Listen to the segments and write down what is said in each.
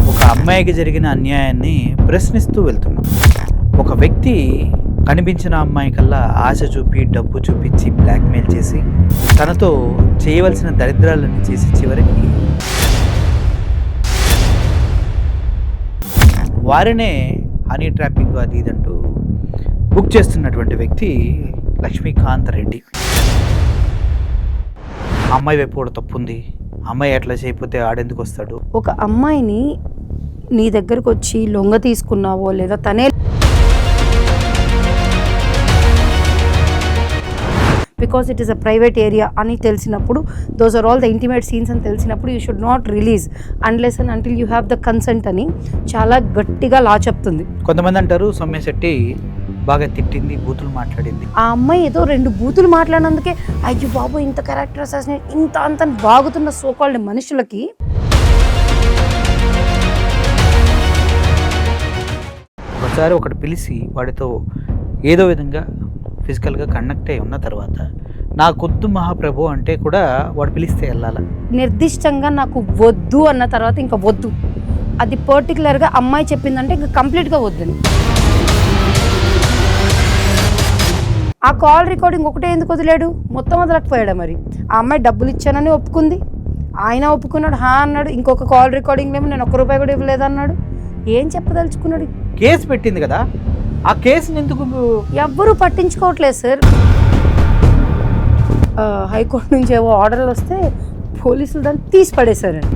ఒక అమ్మాయికి జరిగిన అన్యాయాన్ని ప్రశ్నిస్తూ వెళ్తున్నాం. ఒక వ్యక్తి కనిపించిన అమ్మాయి కల్లా ఆశ చూపి డబ్బు చూపించి బ్లాక్మెయిల్ చేసి తనతో చేయవలసిన దరిద్రాలన్నీ చేసి చివరికి వారినే హనీ ట్రాపింగ్ అది ఇదంటూ బుక్ చేస్తున్నటువంటి వ్యక్తి లక్ష్మీకాంత్ రెడ్డి. అమ్మాయి వైపు కూడా తప్పు ఉంది, అమ్మాయి ఎట్లా చేయకపోతే ఆడెందుకు వస్తాడు. ఒక అమ్మాయిని నీ దగ్గరకు వచ్చి లొంగ తీసుకున్నావో లేదా తనే because it is a private area అని తెలిసినప్పుడు those are all the intimate scenes అని తెలిసినప్పుడు you should not release unless and until you have the consent అని చాలా గట్టిగా లా చెప్తుంది. కొంతమంది అంటారు సౌమ్య శెట్టి బాగా తిట్టింది, బూతులు మాట్లాడింది. ఆ అమ్మాయి ఏదో 2 బూతులు మాట్లాడినందుకే అయ్యో బాబు ఇంత క్యారెక్టర్ అసాసినేట్ ఇంత అంత బాగుతున్న సోకాల్డ్ మనుషులకి ఒకసారి ఒకటి పిలిచి వాడితో ఏదో విధంగా ఫిజికల్గా కనెక్ట్ అయి ఉన్న తర్వాత నాకొద్దు మహాప్రభు అంటే కూడా వాడు పిలిస్తే వెళ్ళాలా. నిర్దిష్టంగా నాకు వద్దు అన్న తర్వాత ఇంకా వద్దు, అది పర్టికులర్గా అమ్మాయి చెప్పిందంటే ఇంకా కంప్లీట్గా వద్దని. ఆ కాల్ రికార్డింగ్ ఒకటే ఎందుకు వదిలేడు, మొత్తం వదలకపోయాడా? మరి ఆ అమ్మాయి డబ్బులు ఇచ్చానని ఒప్పుకుంది, ఆయన ఒప్పుకున్నాడు, హా అన్నాడు. ఇంకొక కాల్ రికార్డింగ్ ఏమో నేను ₹1 కూడా ఇవ్వలేదు అన్నాడు. ఏం చెప్పదలుచుకున్నాడు? కేసు పెట్టింది కదా, ఆ కేసుని ఎందుకు ఎవ్వరూ పట్టించుకోవట్లేదు సార్. హైకోర్టు నుంచి ఏవో ఆర్డర్లు వస్తే పోలీసులు దాన్ని తీసి పడేశారండి.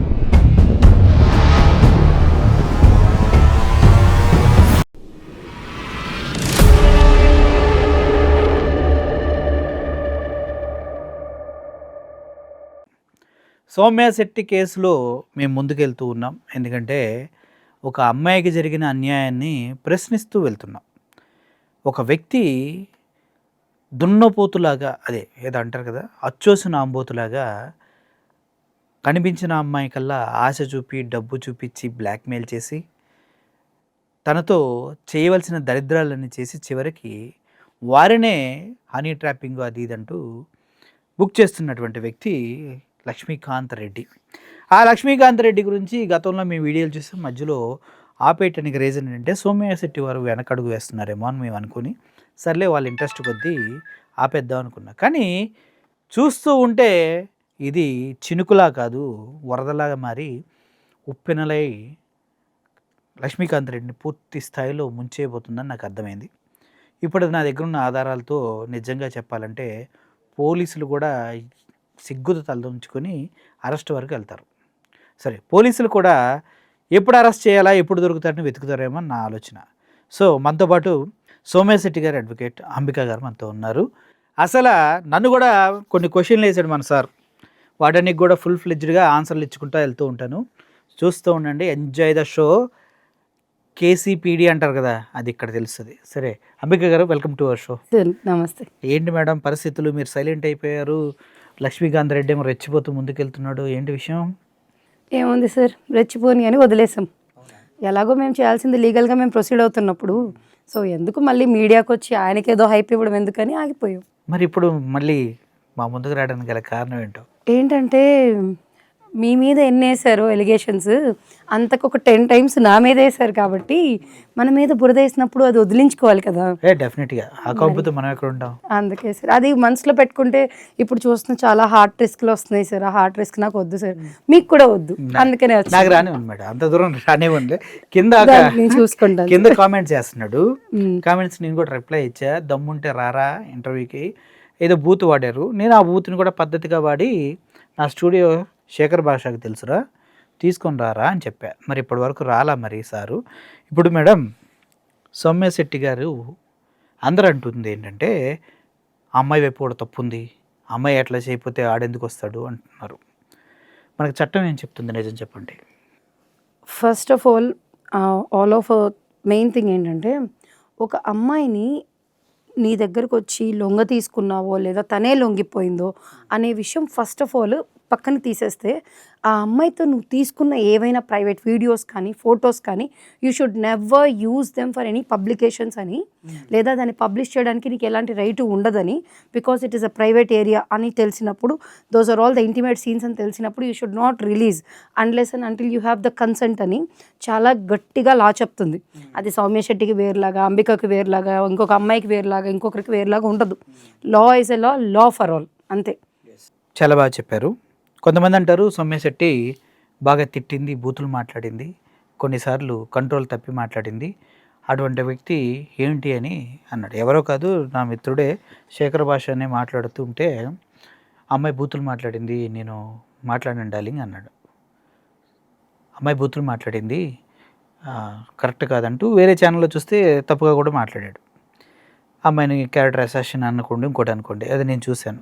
సౌమ్య శెట్టి కేసులో మేము ముందుకెళ్తూ ఉన్నాం. ఎందుకంటే ఒక అమ్మాయికి జరిగిన అన్యాయాన్ని ప్రశ్నిస్తూ వెళ్తున్నాం. ఒక వ్యక్తి దున్నపోతులాగా, అదే ఏదో అంటారు కదా, అచ్చోసిన ఆంబోతులాగా కనిపించిన అమ్మాయి కల్లా ఆశ చూపి డబ్బు చూపించి బ్లాక్మెయిల్ చేసి తనతో చేయవలసిన దరిద్రాలన్నీ చేసి చివరికి వారినే హనీ ట్రాపింగ్ అది ఇదంటూ బుక్ చేస్తున్నటువంటి వ్యక్తి లక్ష్మీకాంత్ రెడ్డి. ఆ లక్ష్మీకాంత్ రెడ్డి గురించి గతంలో మేము వీడియోలు చూసాం. మధ్యలో ఆపేయటానికి రీజన్ ఏంటంటే సౌమ్య శెట్టి వారు వెనకడుగు వేస్తున్నారేమో అని మేము అనుకుని సర్లే వాళ్ళ ఇంట్రెస్ట్ కొద్దీ ఆపేద్దాం అనుకున్నా. కానీ చూస్తూ ఉంటే ఇది చినుకులా కాదు వరదలాగా మారి ఉప్పెనలై లక్ష్మీకాంత్ రెడ్డిని పూర్తి స్థాయిలో ముంచేయబోతుందని నాకు అర్థమైంది. ఇప్పుడు నా దగ్గర ఉన్న ఆధారాలతో నిజంగా చెప్పాలంటే పోలీసులు కూడా సిగ్గుతో తలదించుకొని అరెస్ట్ వరకు వెళ్తారు. సరే, పోలీసులు కూడా ఎప్పుడు అరెస్ట్ చేయాలా, ఎప్పుడు దొరుకుతారని వెతుకుతారేమో నా ఆలోచన. సో మనతో పాటు సౌమ్య శెట్టి గారు, అడ్వకేట్ అంబికా గారు మనతో ఉన్నారు. అసలు నన్ను కూడా కొన్ని క్వశ్చన్లు వేసాడు మన సార్, వాటన్నికి కూడా ఫుల్ ఫ్లెడ్జ్డ్గా ఆన్సర్లు ఇచ్చుకుంటూ వెళ్తూ ఉంటాను. చూస్తూ ఉండండి, ఎంజాయ్ ద షో. కేసీపీడీ అంటారు కదా, అది ఇక్కడ తెలుస్తుంది. సరే అంబికా గారు, వెల్కమ్ టు అవర్ షో. నమస్తే. ఏంటి మేడం పరిస్థితులు, మీరు సైలెంట్ అయిపోయారు, లక్ష్మీకాంత్ రెడ్డి ఏమో రెచ్చిపోతూ ముందుకెళ్తున్నాడు, ఏంటి విషయం? ఏముంది సార్, రెచ్చిపోని అని వదిలేసాం. ఎలాగో మేము చేయాల్సింది లీగల్గా మేము ప్రొసీడ్ అవుతున్నప్పుడు సో ఎందుకు మళ్ళీ మీడియాకి వచ్చి ఆయనకేదో హైప్ ఇవ్వడం ఎందుకని ఆగిపోయాం. మరి ఇప్పుడు మళ్ళీ మా ముందుకు రావడానికి గల కారణం ఏంటో? ఏంటంటే మీ మీద ఎన్ని వేశారు ఎలిగేషన్స్, అంతకు ఒక 10 times నా మీద వేశారు కాబట్టి మన మీద బురద వేసినప్పుడు అది వదిలించుకోవాలి కదా. డెఫినెట్గా ఆ కాకపోతే మనం ఎక్కడ ఉంటాం. అందుకే సార్, అది మనసులో పెట్టుకుంటే ఇప్పుడు చూస్తున్న చాలా హార్ట్ రిస్క్లు వస్తున్నాయి సార్. ఆ హార్ట్ రిస్క్ నాకు వద్దు సార్, మీకు కూడా వద్దు, అందుకనే నాకు రానివ్వండి మేడం, అంత దూరం రానివ్వండి. కింద చూసుకుంటాను. కింద కామెంట్స్ చేస్తున్నాడు, కామెంట్స్ నేను కూడా రిప్లై ఇచ్చా. దమ్ముంటే రారా ఇంటర్వ్యూకి, ఏదో బూత్ వాడారు, నేను ఆ బూత్ని కూడా పద్ధతిగా వాడి నా స్టూడియో శేఖర్ భాషకు తెలుసురా, తీసుకొని రారా అని చెప్పా. మరి ఇప్పటి వరకు రాలా మరి సారు. ఇప్పుడు మేడం సౌమ్య శెట్టి గారు అందరూ అంటుంది ఏంటంటే అమ్మాయి వైపు కూడా తప్పు ఉంది, అమ్మాయి ఎట్లా చేయకపోతే ఆడెందుకు వస్తాడు అంటున్నారు. మనకు చట్టం ఏం చెప్తుంది, నిజం చెప్పండి. First of all of main thing ఏంటంటే ఒక అమ్మాయిని నీ దగ్గరకు వచ్చి లొంగ తీసుకున్నావో లేదా తనే లొంగిపోయిందో అనే విషయం ఫస్ట్ ఆఫ్ ఆల్ పక్కన తీసేస్తే ఆ అమ్మాయితో నువ్వు తీసుకున్న ఏవైనా ప్రైవేట్ వీడియోస్ కానీ ఫొటోస్ కానీ you should never use them for any publications అని, లేదా దాన్ని పబ్లిష్ చేయడానికి నీకు ఎలాంటి రైటు ఉండదని, because it is a private area అని తెలిసినప్పుడు, those are all the intimate scenes అని తెలిసినప్పుడు you should not release unless and until you have the consent అని చాలా గట్టిగా లా చెప్తుంది. అది సౌమ్య శెట్టికి వేరులాగా, అంబికకి వేరులాగా, ఇంకొక అమ్మాయికి వేరులాగా, ఇంకొకరికి వేరులాగా ఉండదు. Law is a law for all, అంతే. చాలా బాగా చెప్పారు. కొంతమంది అంటారు సౌమ్య శెట్టి బాగా తిట్టింది, బూతులు మాట్లాడింది, కొన్నిసార్లు కంట్రోల్ తప్పి మాట్లాడింది, అటువంటి వ్యక్తి ఏంటి అని అన్నాడు. ఎవరో కాదు, నా మిత్రుడే శేఖర్ భాష అనే మాట్లాడుతూ ఉంటే అమ్మాయి బూతులు మాట్లాడింది, నేను మాట్లాడాను డార్లింగ్ అన్నాడు. అమ్మాయి బూతులు మాట్లాడింది కరెక్ట్ కాదంటూ వేరే ఛానల్లో చూస్తే తప్పుగా కూడా మాట్లాడాడు. అమ్మాయిని క్యారెక్టర్ అసాసిన్ అనుకోండి, ఇంకోటి అనుకోండి, అది నేను చూశాను.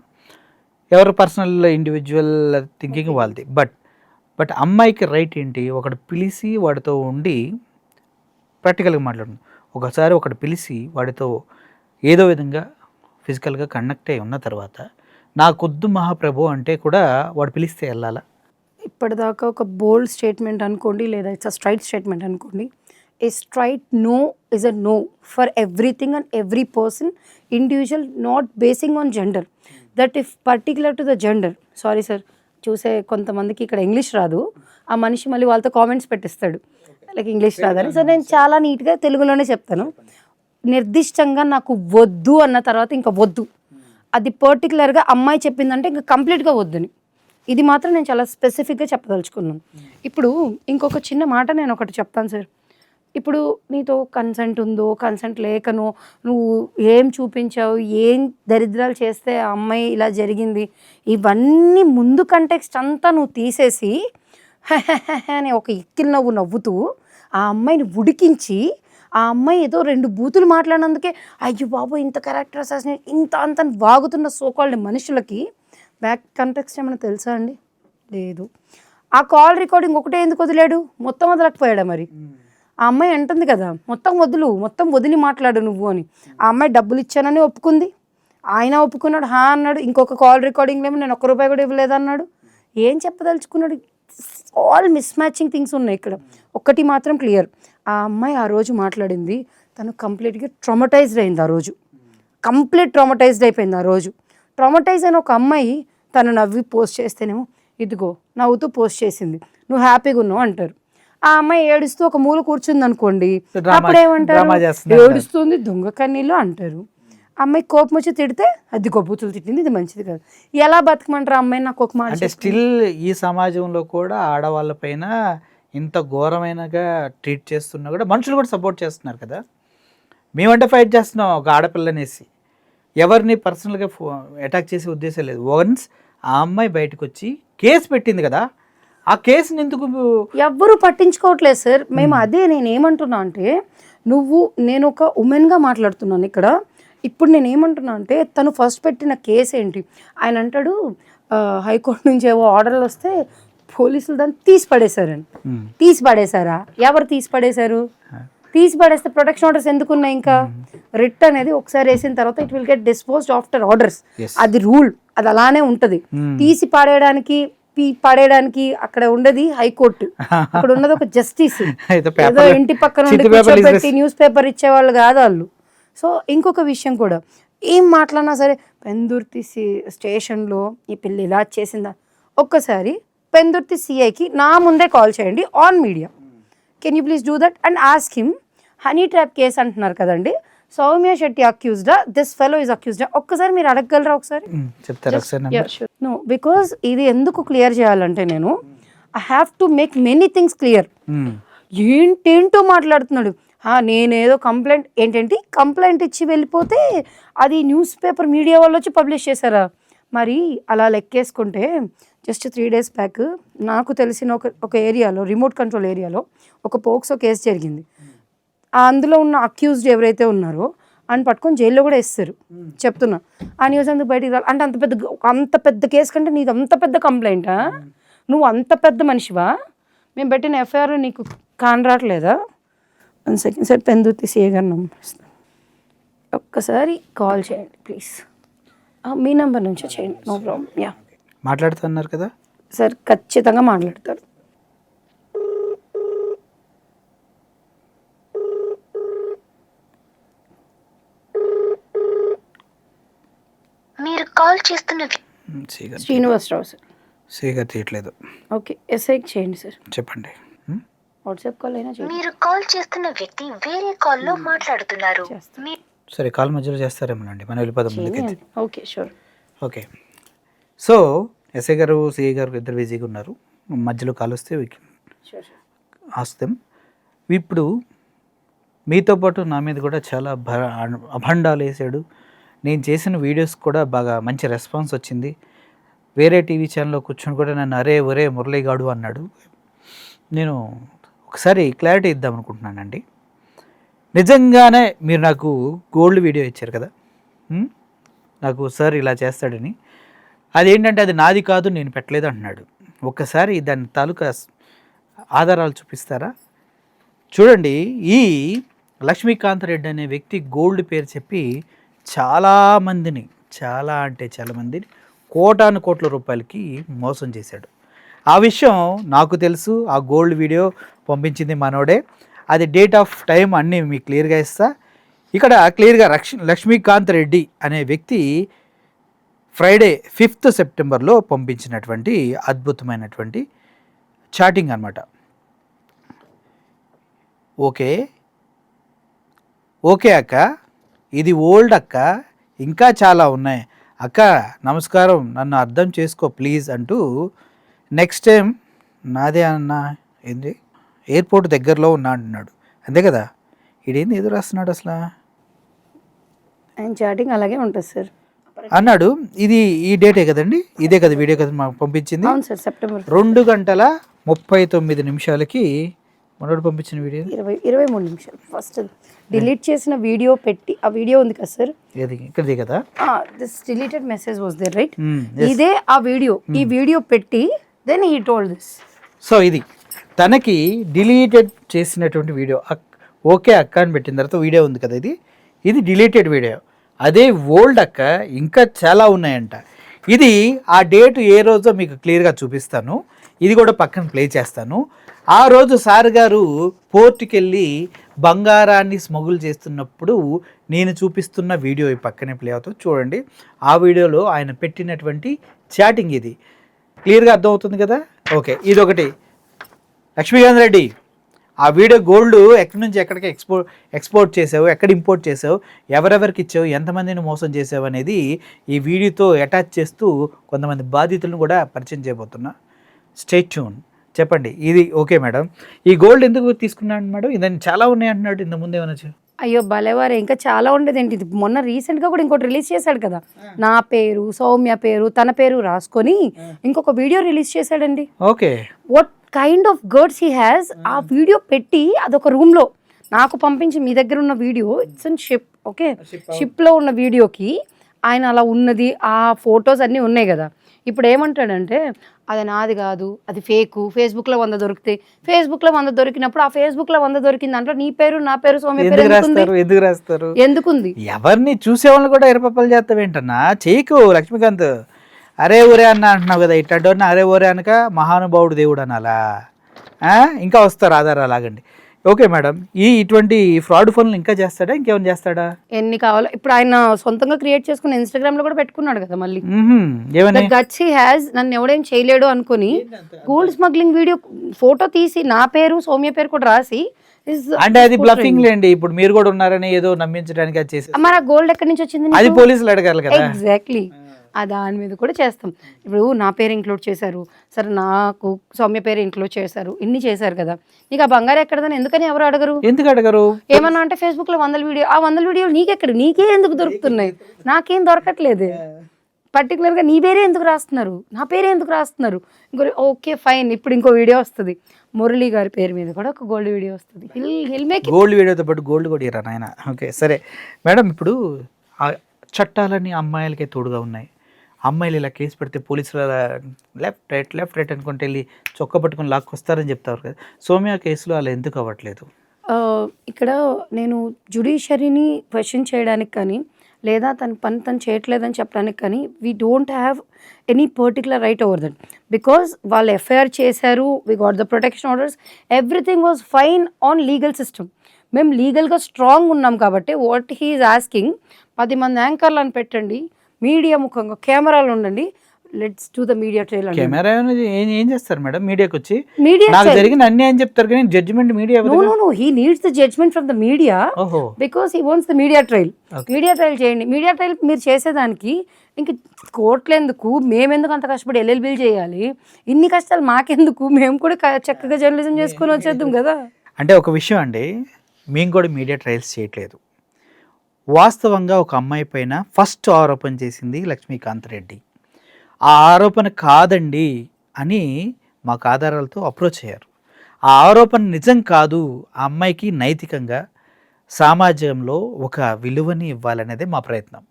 ఎవరు పర్సనల్ ఇండివిజువల్ థింకింగ్ వాళ్ళది. బట్ అమ్మాయికి రైట్ ఏంటి? ఒకటి పిలిచి వాడితో ఉండి ప్రాక్టికల్గా మాట్లాడు. ఒకసారి ఒకటి పిలిచి వాడితో ఏదో విధంగా ఫిజికల్గా కనెక్ట్ అయి ఉన్న తర్వాత నాకొద్దు మహాప్రభు అంటే కూడా వాడు పిలిస్తే వెళ్ళాలా? ఇప్పటిదాకా ఒక బోల్డ్ స్టేట్మెంట్ అనుకోండి, లేదా ఇట్స్ అ స్ట్రైట్ స్టేట్మెంట్ అనుకోండి. A straight no is a no for everything and every person, individual, not basing on gender. That if particular to the gender, sorry sir, చూసే కొంతమందికి ఇక్కడ ఇంగ్లీష్ రాదు, ఆ మనిషి మళ్ళీ వాళ్ళతో కామెంట్స్ పెట్టిస్తాడు లైక్ ఇంగ్లీష్ రాదని. సో నేను చాలా నీట్గా తెలుగులోనే చెప్తాను. నిర్దిష్టంగా నాకు వద్దు అన్న తర్వాత ఇంకా వద్దు, అది పర్టికులర్గా అమ్మాయి చెప్పిందంటే ఇంకా కంప్లీట్గా వద్దని, ఇది మాత్రం నేను చాలా స్పెసిఫిక్గా చెప్పదలుచుకున్నాను. ఇప్పుడు ఇంకొక చిన్న మాట నేను ఒకటి చెప్తాను సార్. ఇప్పుడు నీతో కన్సెంట్ ఉందో కన్సెంట్ లేకనో నువ్వు ఏం చూపించావు, ఏం దరిద్రాలు చేస్తే ఆ అమ్మాయి ఇలా జరిగింది, ఇవన్నీ ముందు కంటెక్స్ట్ అంతా నువ్వు తీసేసి అని ఒక ఎక్కిల్ నవ్వు నవ్వుతూ ఆ అమ్మాయిని ఉడికించి, ఆ అమ్మాయి ఏదో 2 బూతులు మాట్లాడినందుకే అయ్యో బాబు ఇంత క్యారెక్టర్ అసాసినేట్ ఇంత అంత వాగుతున్న సోకాల్డ్ మనుషులకి బ్యాక్ కంటెక్స్ట్ ఏమైనా తెలుసా అండి? లేదు. ఆ కాల్ రికార్డింగ్ ఒకటే ఎందుకు వదిలేడు? మొత్తం వదలకపోయాడా మరి? ఆ అమ్మాయి అంటుంది కదా మొత్తం వదిలి మాట్లాడు నువ్వు అని. ఆ అమ్మాయి డబ్బులు ఇచ్చానని ఒప్పుకుంది, ఆయన ఒప్పుకున్నాడు, హా అన్నాడు. ఇంకొక కాల్ రికార్డింగ్లో ఏమో నేను ₹1 కూడా ఇవ్వలేదన్నాడు. ఏం చెప్పదలుచుకున్నాడు? ఆల్ మిస్ మ్యాచింగ్ థింగ్స్ ఉన్నాయి ఇక్కడ. ఒక్కటి మాత్రం క్లియర్, ఆ అమ్మాయి ఆ రోజు మాట్లాడింది తను కంప్లీట్గా ట్రామటైజ్డ్ అయింది. ఆ రోజు కంప్లీట్ ట్రామటైజ్డ్ అయిపోయింది. ఆ రోజు ట్రామటైజ్ అయిన ఒక అమ్మాయి తను నవ్వి పోస్ట్ చేస్తేనేమో ఇదిగో నవ్వుతూ పోస్ట్ చేసింది, నువ్వు హ్యాపీగా ఉన్నావు అంటారు. ఆ అమ్మాయి ఏడుస్తూ ఒక మూల కూర్చుంది అనుకోండి, అప్పుడు ఏమంటారు? ఏడుస్తుంది, దొంగ కన్నీళ్ళు అంటారు. అమ్మాయి కోపం వచ్చి తిడితే అది బూతులు తిట్టింది, ఇది మంచిది కాదు. ఎలా బతకమంటారు అమ్మాయి? నాకు ఒక మాట అంటే స్టిల్ ఈ సమాజంలో కూడా ఆడవాళ్ళ పైన ఇంత ఘోరమైనగా ట్రీట్ చేస్తున్నా కూడా మనుషులు కూడా సపోర్ట్ చేస్తున్నారు కదా. మేమంటే ఫైట్ చేస్తున్నాం ఒక ఆడపిల్లనేసి, ఎవరిని పర్సనల్గా అటాక్ చేసే ఉద్దేశం లేదు. వన్స్ ఆ అమ్మాయి బయటకు వచ్చి కేసు పెట్టింది కదా, ఆ కేసుని ఎందుకు ఎవ్వరూ పట్టించుకోవట్లేదు సార్. మేము అదే నేను ఏమంటున్నా అంటే, నేను ఒక ఉమెన్గా మాట్లాడుతున్నాను ఇక్కడ. ఇప్పుడు నేను ఏమంటున్నా అంటే, తను ఫస్ట్ పెట్టిన కేసు ఏంటి? ఆయన అంటాడు హైకోర్టు నుంచి ఏవో ఆర్డర్లు వస్తే పోలీసులు దాన్ని తీసి పడేశారని. తీసి పడేశారా? ఎవరు తీసి పడేశారు? తీసి పడేస్తే ప్రొటెక్షన్ ఆర్డర్స్ ఎందుకున్నాయి? ఇంకా రిట్ అనేది ఒకసారి వేసిన తర్వాత it will get disposed after orders. అది రూల్, అది అలానే ఉంటుంది. తీసి పడేయడానికి అక్కడ ఉండేది హైకోర్టు, అక్కడ ఉన్నది ఒక జస్టిస్. ఏదో ఇంటి పక్కన ఉండి కూర్చోబెట్టి న్యూస్ పేపర్ ఇచ్చేవాళ్ళు కాదు వాళ్ళు. సో ఇంకొక విషయం కూడా, ఏం మాట్లాడినా సరే పెందుర్తి స్టేషన్లో ఈ పిల్ల ఇలా చేసిందా, ఒక్కసారి పెందుర్తి సిఐకి నా ముందే కాల్ చేయండి on media. Can you please do that and ask him, honey trap case అంటున్నారు కదండి, సౌమ్య శెట్టి అక్యూజ్డా, దిస్ ఫెలో ఇస్ అక్యూజ్డా, ఒక్కసారి మీరు అడగగలరా ఒకసారి? నో, బికాజ్ ఇది ఎందుకు క్లియర్ చేయాలంటే నేను I have to make many things clear. ఏంటేంటో మాట్లాడుతున్నాడు. నేనేదో కంప్లైంట్ ఇచ్చి వెళ్ళిపోతే అది న్యూస్ పేపర్ మీడియా వాళ్ళు వచ్చి పబ్లిష్ చేశారా? మరి అలా లెక్కేసుకుంటే జస్ట్ 3 days బ్యాక్ నాకు తెలిసిన ఒక ఏరియాలో, రిమోట్ కంట్రోల్ ఏరియాలో ఒక పోక్సో కేసు జరిగింది. అందులో ఉన్న అక్యూజ్డ్ ఎవరైతే ఉన్నారో అని పట్టుకొని జైల్లో కూడా వేస్తారు. చెప్తున్నా, ఆ న్యూస్ అందుకు బయటికి రాలి అంటే అంత పెద్ద కేసు కంటే నీది అంత పెద్ద కంప్లైంటా? నువ్వు అంత పెద్ద మనిషివా? మేము పెట్టిన ఎఫ్ఐఆర్ నీకు కానరాట్లేదా? 1 second సార్, పెందుర్తి సిఏ గారు నంబర్ ఒక్కసారి కాల్ చేయండి ప్లీజ్. మీ నెంబర్ నుంచే చేయండి, నో ప్రాబ్లం. యా, మాట్లాడుతున్నారు కదా. సార్ ఖచ్చితంగా మాట్లాడతారు. మీరు కాల్ చేస్తున్న శ్రీనివాసరావు సార్. సీగా తీయట్లేదు. ఓకే, ఎస్ఐకి చేయండి సార్. చెప్పండి. వాట్సాప్ కాల్ అయినా చేయండి. మీరు కాల్ చేస్తున్న వ్యక్తి వేరే కాల్లో మాట్లాడుతున్నారు. చేస్తాను. సరే, కాల్ మధ్యలో చేస్తారేమోనండి, మనం వెళ్ళిపోదాం ముందుకైతే. చేయండి. Okay, sure. Okay. So SI గారు, సిఐ గారు ఇద్దరు బిజీగా ఉన్నారు. మధ్యలో కాల్ వస్తే షూర్. ఆస్తాం. ఇప్పుడు మీతో పాటు నా మీద కూడా చాలా అభండాలు వేసాడు. నేను చేసిన వీడియోస్ కూడా బాగా మంచి రెస్పాన్స్ వచ్చింది. వేరే టీవీ ఛానల్లో కూర్చొని కూడా నన్ను అరే ఒరే మురళీగాడు అన్నాడు. నేను ఒకసారి క్లారిటీ ఇద్దాం అనుకుంటున్నానండి. నిజంగానే మీరు నాకు గోల్డ్ వీడియో ఇచ్చారు కదా, నాకు సార్ ఇలా చేస్తాడని. అదేంటంటే అది నాది కాదు, నేను పెట్టలేదు అంటున్నాడు. ఒక్కసారి దాని తాలూకా ఆధారాలు చూపిస్తారా? చూడండి, ఈ లక్ష్మీకాంత్ రెడ్డి అనే వ్యక్తి గోల్డ్ పేరు చెప్పి చాలామందిని, చాలా అంటే చాలామందిని కోటాను కోట్ల రూపాయలకి మోసం చేశాడు. ఆ విషయం నాకు తెలుసు. ఆ గోల్డ్ వీడియో పంపించింది మనోడే. అది డేట్ ఆఫ్ టైం అన్నీ మీకు క్లియర్గా ఇస్తా. ఇక్కడ క్లియర్గా లక్ష్మీకాంత్ రెడ్డి అనే వ్యక్తి ఫ్రైడే 5th సెప్టెంబర్లో పంపించినటువంటి అద్భుతమైనటువంటి చాటింగ్ అన్నమాట. ఓకే ఓకే అక్క, ఇది ఓల్డ్ అక్క, ఇంకా చాలా ఉన్నాయి అక్క, నమస్కారం, నన్ను అర్థం చేసుకో ప్లీజ్ అంటూ నెక్స్ట్ టైం నాదే అన్న, ఏంది ఎయిర్పోర్ట్ దగ్గరలో ఉన్నా అంటున్నాడు. అంతే కదా, ఇదేంది ఎదురు వస్తున్నాడు అసలు ఆయన చాటింగ్ అలాగే ఉంటుంది సార్ అన్నాడు. ఇది ఈ డేటే కదండి, ఇదే కదా వీడియో కదా మాకు పంపించింది. అవును సార్, సెప్టెంబర్ 2:39 మనోడు పంపించిన వీడియో 23 నిమిషాలు. ఫస్ట్ డిలీట్ చేసిన వీడియో పెట్టి, ఆ వీడియో ఉంది కదా సార్, ఏది ఇక్కడది కదా, this deleted message was there right, ఇదే ఆ వీడియో. ఈ వీడియో పెట్టి then he told this. So ఇది తనకి డిలీటెడ్ చేసినటువంటి వీడియో. ఓకే అక్క అని పెట్టిన తర్వాత వీడియో ఉంది కదా, ఇది డిలీటెడ్ వీడియో. అదే ఓల్డ్ అక్క, ఇంకా చాలా ఉన్నాయంట. ఇది ఆ డేట్ ఏ రోజో మీకు క్లియర్గా చూపిస్తాను. ఇది కూడా పక్కన ప్లే చేస్తాను. ఆ రోజు సార్ గారు పోర్టుకి వెళ్ళి బంగారాన్ని స్మగుల్ చేస్తున్నప్పుడు నేను చూపిస్తున్న వీడియో ఈ పక్కనే ప్లే అవుతుంది చూడండి. ఆ వీడియోలో ఆయన పెట్టినటువంటి చాటింగ్ ఇది క్లియర్గా అర్థమవుతుంది కదా. ఓకే, ఇదొకటి. లక్ష్మీకాంత్ రెడ్డి, ఆ వీడియో గోల్డ్ ఎక్కడి నుంచి ఎక్కడికి ఎక్స్పోర్ట్ చేసావు, ఎక్కడ ఇంపోర్ట్ చేసావు, ఎవరెవరికి ఇచ్చావు, ఎంతమందిని మోసం చేసావు అనేది ఈ వీడియోతో అటాచ్ చేస్తూ కొంతమంది బాధితులను కూడా పరిచయం చేయబోతున్నా. Stay tune. చెప్పండి, ఇది ఓకే మేడం, ఈ గోల్డ్ ఎందుకు తీసుకున్నాడు మేడం, ఇదని చాలా ఉన్నాయి అంటున్నాడు. ఇంత ముందు ఏమనొచ్చు? అయ్యో భలేవారే, ఇంకా చాలా ఉండేది ఏంటి. ఇది మొన్న రీసెంట్గా కూడా ఇంకోటి రిలీజ్ చేశాడు కదా, నా పేరు సౌమ్య పేరు తన పేరు రాసుకొని ఇంకొక వీడియో రిలీజ్ చేశాడండి. Okay, what kind of guts he has. ఆ వీడియో పెట్టి అదొక రూమ్లో నాకు పంపించి, మీ దగ్గర ఉన్న video it's in ship, okay, షిప్లో ఉన్న వీడియోకి ఆయన అలా ఉన్నది, ఆ ఫొటోస్ అన్నీ ఉన్నాయి కదా. ఇప్పుడు ఏమంటాడంటే అది నాది కాదు, అది ఫేకు, ఫేస్బుక్లో 100 దొరికితే, ఫేస్బుక్లో 100 దొరికినప్పుడు ఆ ఫేస్బుక్లో 100 దొరికింది దాంట్లో నీ పేరు నా పేరు సౌమ్య పేరు ఎందుకు రాస్తారు? ఎందుకుంది? ఎవరిని చూసేవాళ్ళు కూడా ఎరపప్పలు చేస్తావేంటన్నా, చేయకు లక్ష్మీకాంత్. అరే ఊరే అన్న అంటున్నావు కదా, ఇట్టన్నా అరే ఊరే అనక మహానుభావుడు దేవుడు అనాలా? ఇంకా వస్తారు ఆధారాలు, ఆగండి. ఓకే మేడం, ఇటువంటి ఫ్రాడ్ ఫోన్లు ఇంకా చేస్తాడా, ఇంకేమైనా చేస్తాడా? ఎన్ని కావాలో ఇప్పుడు ఆయన సొంతంగా క్రియేట్ చేసుకుని ఇన్స్టాగ్రామ్ లో కూడా పెట్టుకున్నాడు కదా మళ్ళీ. గట్స్ హీ హ్యాస్, నన్ను ఎవడేం చేయలేడు అనుకుని గోల్డ్ స్మగ్లింగ్ వీడియో ఫోటో తీసి నా పేరు సౌమ్య పేరు కూడా రాసి, అంటే అది బ్లఫింగ్ లేండి. ఇప్పుడు మీరు కూడా ఉన్నారని ఏదో నమ్మించడానికి అది చేసి, మరి ఆ గోల్డ్ ఎక్కడి నుంచి వచ్చింది? అది పోలీసులు అడగాలి కదా. ఎగ్జాక్ట్లీ, దాని మీద కూడా చేస్తాం. ఇప్పుడు నా పేరు ఇంక్లూడ్ చేశారు, సరే నాకు సౌమ్య పేరు ఇంక్లూడ్ చేశారు, ఇన్ని చేశారు కదా, నీకు ఆ బంగారం ఎక్కడదని ఎందుకని ఎవరు అడగరు? ఎందుకు అడగరు? ఏమన్నా అంటే ఫేస్బుక్ లో 100 వీడియో, ఆ 100 వీడియోలు నీకెక్కడ, నీకే ఎందుకు దొరుకుతున్నాయి? నాకేం దొరకట్లేదు. పర్టికులర్గా నీ పేరే ఎందుకు రాస్తున్నారు, నా పేరే ఎందుకు రాస్తున్నారు? ఇంకో ఓకే ఫైన్, ఇప్పుడు ఇంకో వీడియో వస్తుంది మురళి గారి పేరు మీద కూడా ఒక గోల్డ్ వీడియో వస్తుంది. గోల్డ్ వీడియోతో పాటు గోల్డ్ కూడా ఇరా నాయన. ఓకే సరే మేడం, ఇప్పుడు ఆ చట్టాలన్నీ అమ్మాయిలకే తోడుగా ఉన్నాయి. అమ్మాయిలు ఇలా కేసు పెడితే పోలీసులు లెఫ్ట్ రైట్ అనుకుంటే వెళ్ళి చొక్క పట్టుకొని లాక్కొస్తారని చెప్తారు కదా. సౌమ్య కేసులో అలా ఎందుకు అవ్వట్లేదు? ఇక్కడ నేను జ్యుడిషియరీని క్వశ్చన్ చేయడానికి కానీ, లేదా తన పని తను చేయట్లేదని చెప్పడానికి కానీ we don't have any particular right over that because వాళ్ళు ఎఫ్ఐఆర్ చేశారు, we got the protection orders, everything was fine on legal system. మేము లీగల్గా స్ట్రాంగ్ ఉన్నాం కాబట్టి వాట్ హీఈస్ ఆస్కింగ్ 10 మంది యాంకర్లను పెట్టండి, మీడియా ముఖంగా కెమెరాలు ఉండండి, let's do the media trial. Camera ఏం చేస్తారు మేడం మీడియాకి వచ్చి? మీడియా నాకు జరిగిన అన్యాయం చెప్తారు కానీ judgment media. No, he needs the judgment from the media because he wants the media trial. Media trial చేయండి. మీడియా ట్రయల్ మీరు చేసేదానికి ఇంక కోర్టులు ఎందుకు, మేమెందుకు అంత కష్టపడి ఎల్ఎల్బీలు చేయాలి, ఇన్ని కష్టాలు మాకెందుకు, మేము కూడా చక్కగా జర్నలిజం చేసుకొని వచ్చేద్దాం కదా. అంటే ఒక విషయం అండి, మేము కూడా మీడియా ట్రయల్స్ చేయట్లేదు. వాస్తవంగా ఒక అమ్మాయి పైన ఫస్ట్ ఆరోపణ చేసింది లక్ష్మీకాంత్ రెడ్డి. ఆ ఆరోపణ కాదండి అని మాకు ఆధారాలతో అప్రోచ్ అయ్యారు. ఆ ఆరోపణ నిజం కాదు, ఆ అమ్మాయికి నైతికంగా సమాజంలో ఒక విలువని ఇవ్వాలనేదే మా ప్రయత్నం.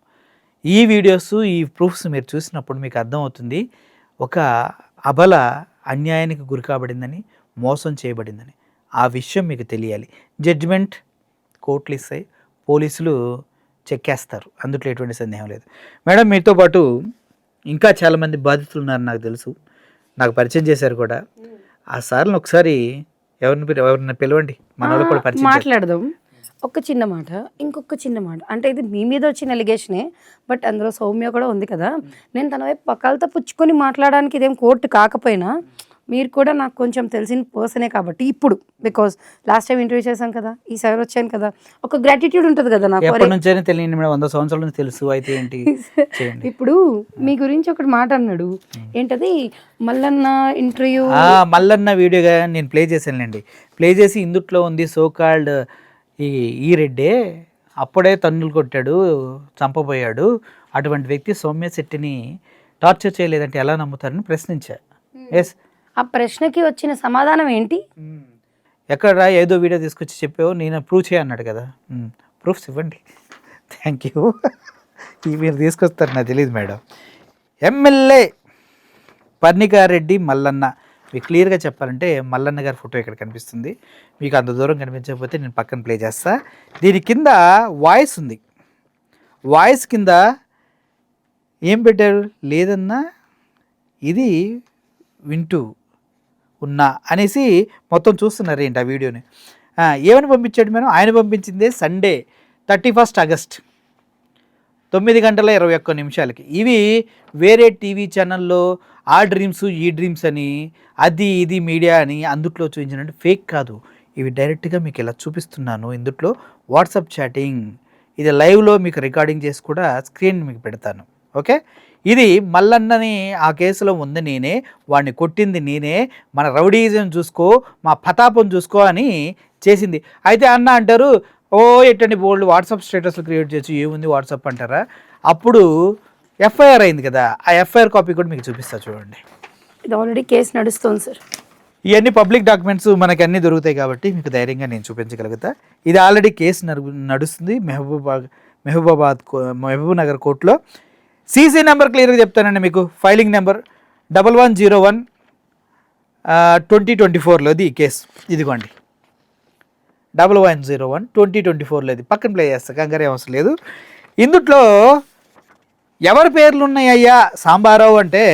ఈ వీడియోస్, ఈ ప్రూఫ్స్ మీరు చూసినప్పుడు మీకు అర్థమవుతుంది ఒక అబల అన్యాయానికి గురి కాబడిందని, మోసం చేయబడిందని. ఆ విషయం మీకు తెలియాలి. జడ్జిమెంట్ కోర్టులు ఇస్తాయి, పోలీసులు చెక్కేస్తారు, అందులో ఎటువంటి సందేహం లేదు. మేడం మీతో పాటు ఇంకా చాలామంది బాధితులు ఉన్నారు నాకు తెలుసు, నాకు పరిచయం చేశారు కూడా. ఆ సార్లు ఒకసారి ఎవరిని పిలవండి, మన వాళ్ళు కూడా పరిచయం మాట్లాడదాం. ఒక చిన్న మాట, ఇంకొక చిన్న మాట, అంటే ఇది మీ మీద వచ్చిన ఎలిగేషనే, బట్ అందులో సౌమ్య కూడా ఉంది కదా. నేను తన వైపు పక్కలతో పుచ్చుకొని మాట్లాడడానికి ఇదేం కోర్టు కాకపోయినా మీరు కూడా నాకు కొంచెం తెలిసిన పర్సనే కాబట్టి ఇప్పుడు, బికాస్ లాస్ట్ టైం ఇంటర్వ్యూ చేశాను కదా, ఈసారి వచ్చాను కదా, ఒక గ్రాటిట్యూడ్ ఉంటుంది కదా నాకు. ఎప్పటి నుంచైనా తెలియని మేడం, 100 సంవత్సరాల నుంచి తెలుసు. అయితే ఏంటి ఇప్పుడు మీ గురించి ఒకటి మాట అన్నాడు, ఏంటది మల్లన్న ఇంటర్వ్యూ, మల్లన్న వీడియోగా నేను ప్లే చేశానులేండి. ప్లే చేసి ఇందుట్లో ఉంది సోకాల్డ్ ఈ రెడ్డే అప్పుడే తన్నులు కొట్టాడు, చంపబోయాడు, అటువంటి వ్యక్తి సౌమ్య శెట్టిని టార్చర్ చేయలేదంటే ఎలా నమ్ముతారని ప్రశ్నించా. ఎస్, ఆ ప్రశ్నకి వచ్చిన సమాధానం ఏంటి? ఎక్కడ ఏదో వీడియో తీసుకొచ్చి చెప్పావు, నేను ప్రూవ్ చేయన్నాడు కదా. ప్రూఫ్స్ ఇవ్వండి. Thank you. ఇవి మీరు తీసుకొస్తారు నాకు తెలియదు మేడం. ఎమ్మెల్యే పర్ణికారెడ్డి మల్లన్న, మీకు క్లియర్గా చెప్పాలంటే మల్లన్న గారి ఫోటో ఇక్కడ కనిపిస్తుంది. మీకు అంత దూరం కనిపించకపోతే నేను పక్కన ప్లే చేస్తా. దీని కింద వాయిస్ ఉంది. వాయిస్ కింద ఏం పెట్టారు? లేదన్నా ఇది వింటూ ఉన్నా అనేసి మొత్తం చూస్తున్నారు ఏంటి ఆ వీడియోని. ఏమని పంపించాడు మేడం? ఆయన పంపించిందే సండే 31 ఆగస్ట్ 9:21 ఇవి వేరే టీవీ ఛానల్లో ఆ డ్రీమ్స్ ఈ డ్రీమ్స్ అని అది ఇది మీడియా అని అందుట్లో చూపించినట్టు ఫేక్ కాదు. ఇవి డైరెక్ట్గా మీకు ఇలా చూపిస్తున్నాను. ఇందుట్లో వాట్సాప్ చాటింగ్, ఇది లైవ్లో మీకు రికార్డింగ్ చేసి కూడా స్క్రీన్ మీకు పెడతాను. ఓకే, ఇది మల్లన్నని ఆ కేసులో ఉంది నేనే, వాడిని కొట్టింది నేనే, మన రౌడీజం చూసుకో, మా ప్రతాపం చూసుకో అని చేసింది. అయితే అన్న అంటారు, ఓ ఎట్టండి బోల్డ్ వాట్సాప్ స్టేటస్లు క్రియేట్ చేయొచ్చు, ఏముంది వాట్సాప్ అంటారా? అప్పుడు ఎఫ్ఐఆర్ అయింది కదా, ఆ ఎఫ్ఐఆర్ కాపీ కూడా మీకు చూపిస్తా చూడండి. ఇది ఆల్రెడీ కేసు నడుస్తుంది సార్. ఇవన్నీ పబ్లిక్ డాక్యుమెంట్స్ మనకి అన్నీ దొరుకుతాయి కాబట్టి మీకు ధైర్యంగా నేను చూపించగలుగుతా. ఇది ఆల్రెడీ కేసు నడుస్తుంది మహబూబ్ నగర్ కోర్టులో. సీసీ నెంబర్ క్లియర్గా చెప్తానండి మీకు. ఫైలింగ్ నెంబర్ 1101/2024లోది ఈ కేసు. ఇదిగోండి 1101/2024లోది. పక్కన ప్లే చేస్తా, కంగారు అవసరం లేదు. ఇందుట్లో ఎవరి పేర్లు ఉన్నాయ్యా సాంబారావు అంటే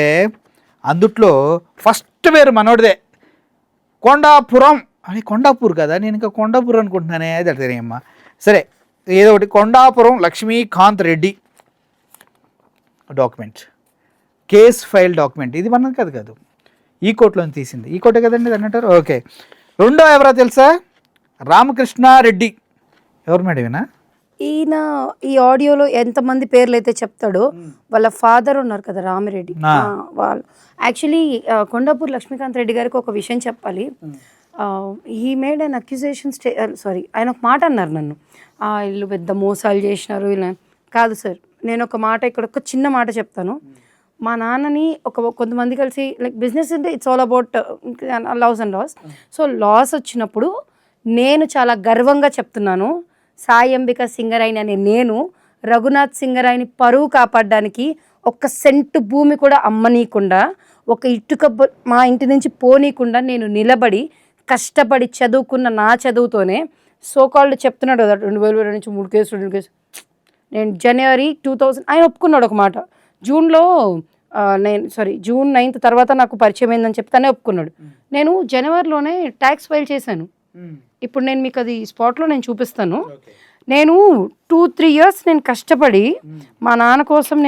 అందుట్లో ఫస్ట్ పేరు మనోడిదే, కొండాపురం అని. కొండాపూర్ కదా, నేను ఇంకా కొండాపూర్ అనుకుంటున్నానే, అది అర్థమయ్యమ్మా. సరే ఏదో ఒకటి, Kondapuram Lakshmikant Reddy document, case file document. ఇది మనం కాదు, ఈ కోర్టులో తీసింది. ఈ కోర్టే కదండి అది అంటారు. ఓకే, రెండో ఎవరో తెలుసా? రామకృష్ణారెడ్డి. ఎవరు మేడమేనా? ఈయన ఈ ఆడియోలో ఎంతమంది పేర్లు అయితే చెప్తాడో వాళ్ళ ఫాదర్ ఉన్నారు కదా రామిరెడ్డి, వాళ్ళు యాక్చువల్లీ కొండాపూర్ లక్ష్మీకాంత్ రెడ్డి గారికి ఒక విషయం చెప్పాలి. హీ మేడ్ అన్ అక్యుజేషన్ ఆయన ఒక మాట అన్నారు నన్ను, వీళ్ళు పెద్ద మోసాలు చేసినారు ఇలా. కాదు సార్, నేను ఒక మాట ఇక్కడ ఒక చిన్న మాట చెప్తాను. మా నాన్నని కొంతమంది కలిసి లైక్ బిజినెస్ అంటే it's all about loss and loss. So loss వచ్చినప్పుడు నేను చాలా గర్వంగా చెప్తున్నాను, సాయి అంబిక సింగరాయని అనే నేను రఘునాథ్ సింగరాయని పరువు కాపాడడానికి ఒక్క సెంటు భూమి కూడా అమ్మనీయకుండా, ఒక ఇటుక మా ఇంటి నుంచి పోనీయకుండా నేను నిలబడి కష్టపడి చదువుకున్న నా చదువుతోనే సోకాళ్ళు చెప్తున్నాడు కదా 2020 నుంచి 3 కేసులు నేను జనవరి 2000 ఆయన ఒప్పుకున్నాడు ఒక మాట. జూన్లో జూన్ 9th తర్వాత నాకు పరిచయం అయిందని చెప్పి తనే ఒప్పుకున్నాడు. నేను జనవరిలోనే ట్యాక్స్ ఫైల్ చేశాను. ఇప్పుడు నేను మీకు అది స్పాట్లో నేను చూపిస్తాను. నేను 2-3 years నేను కష్టపడి మా నాన్న కోసం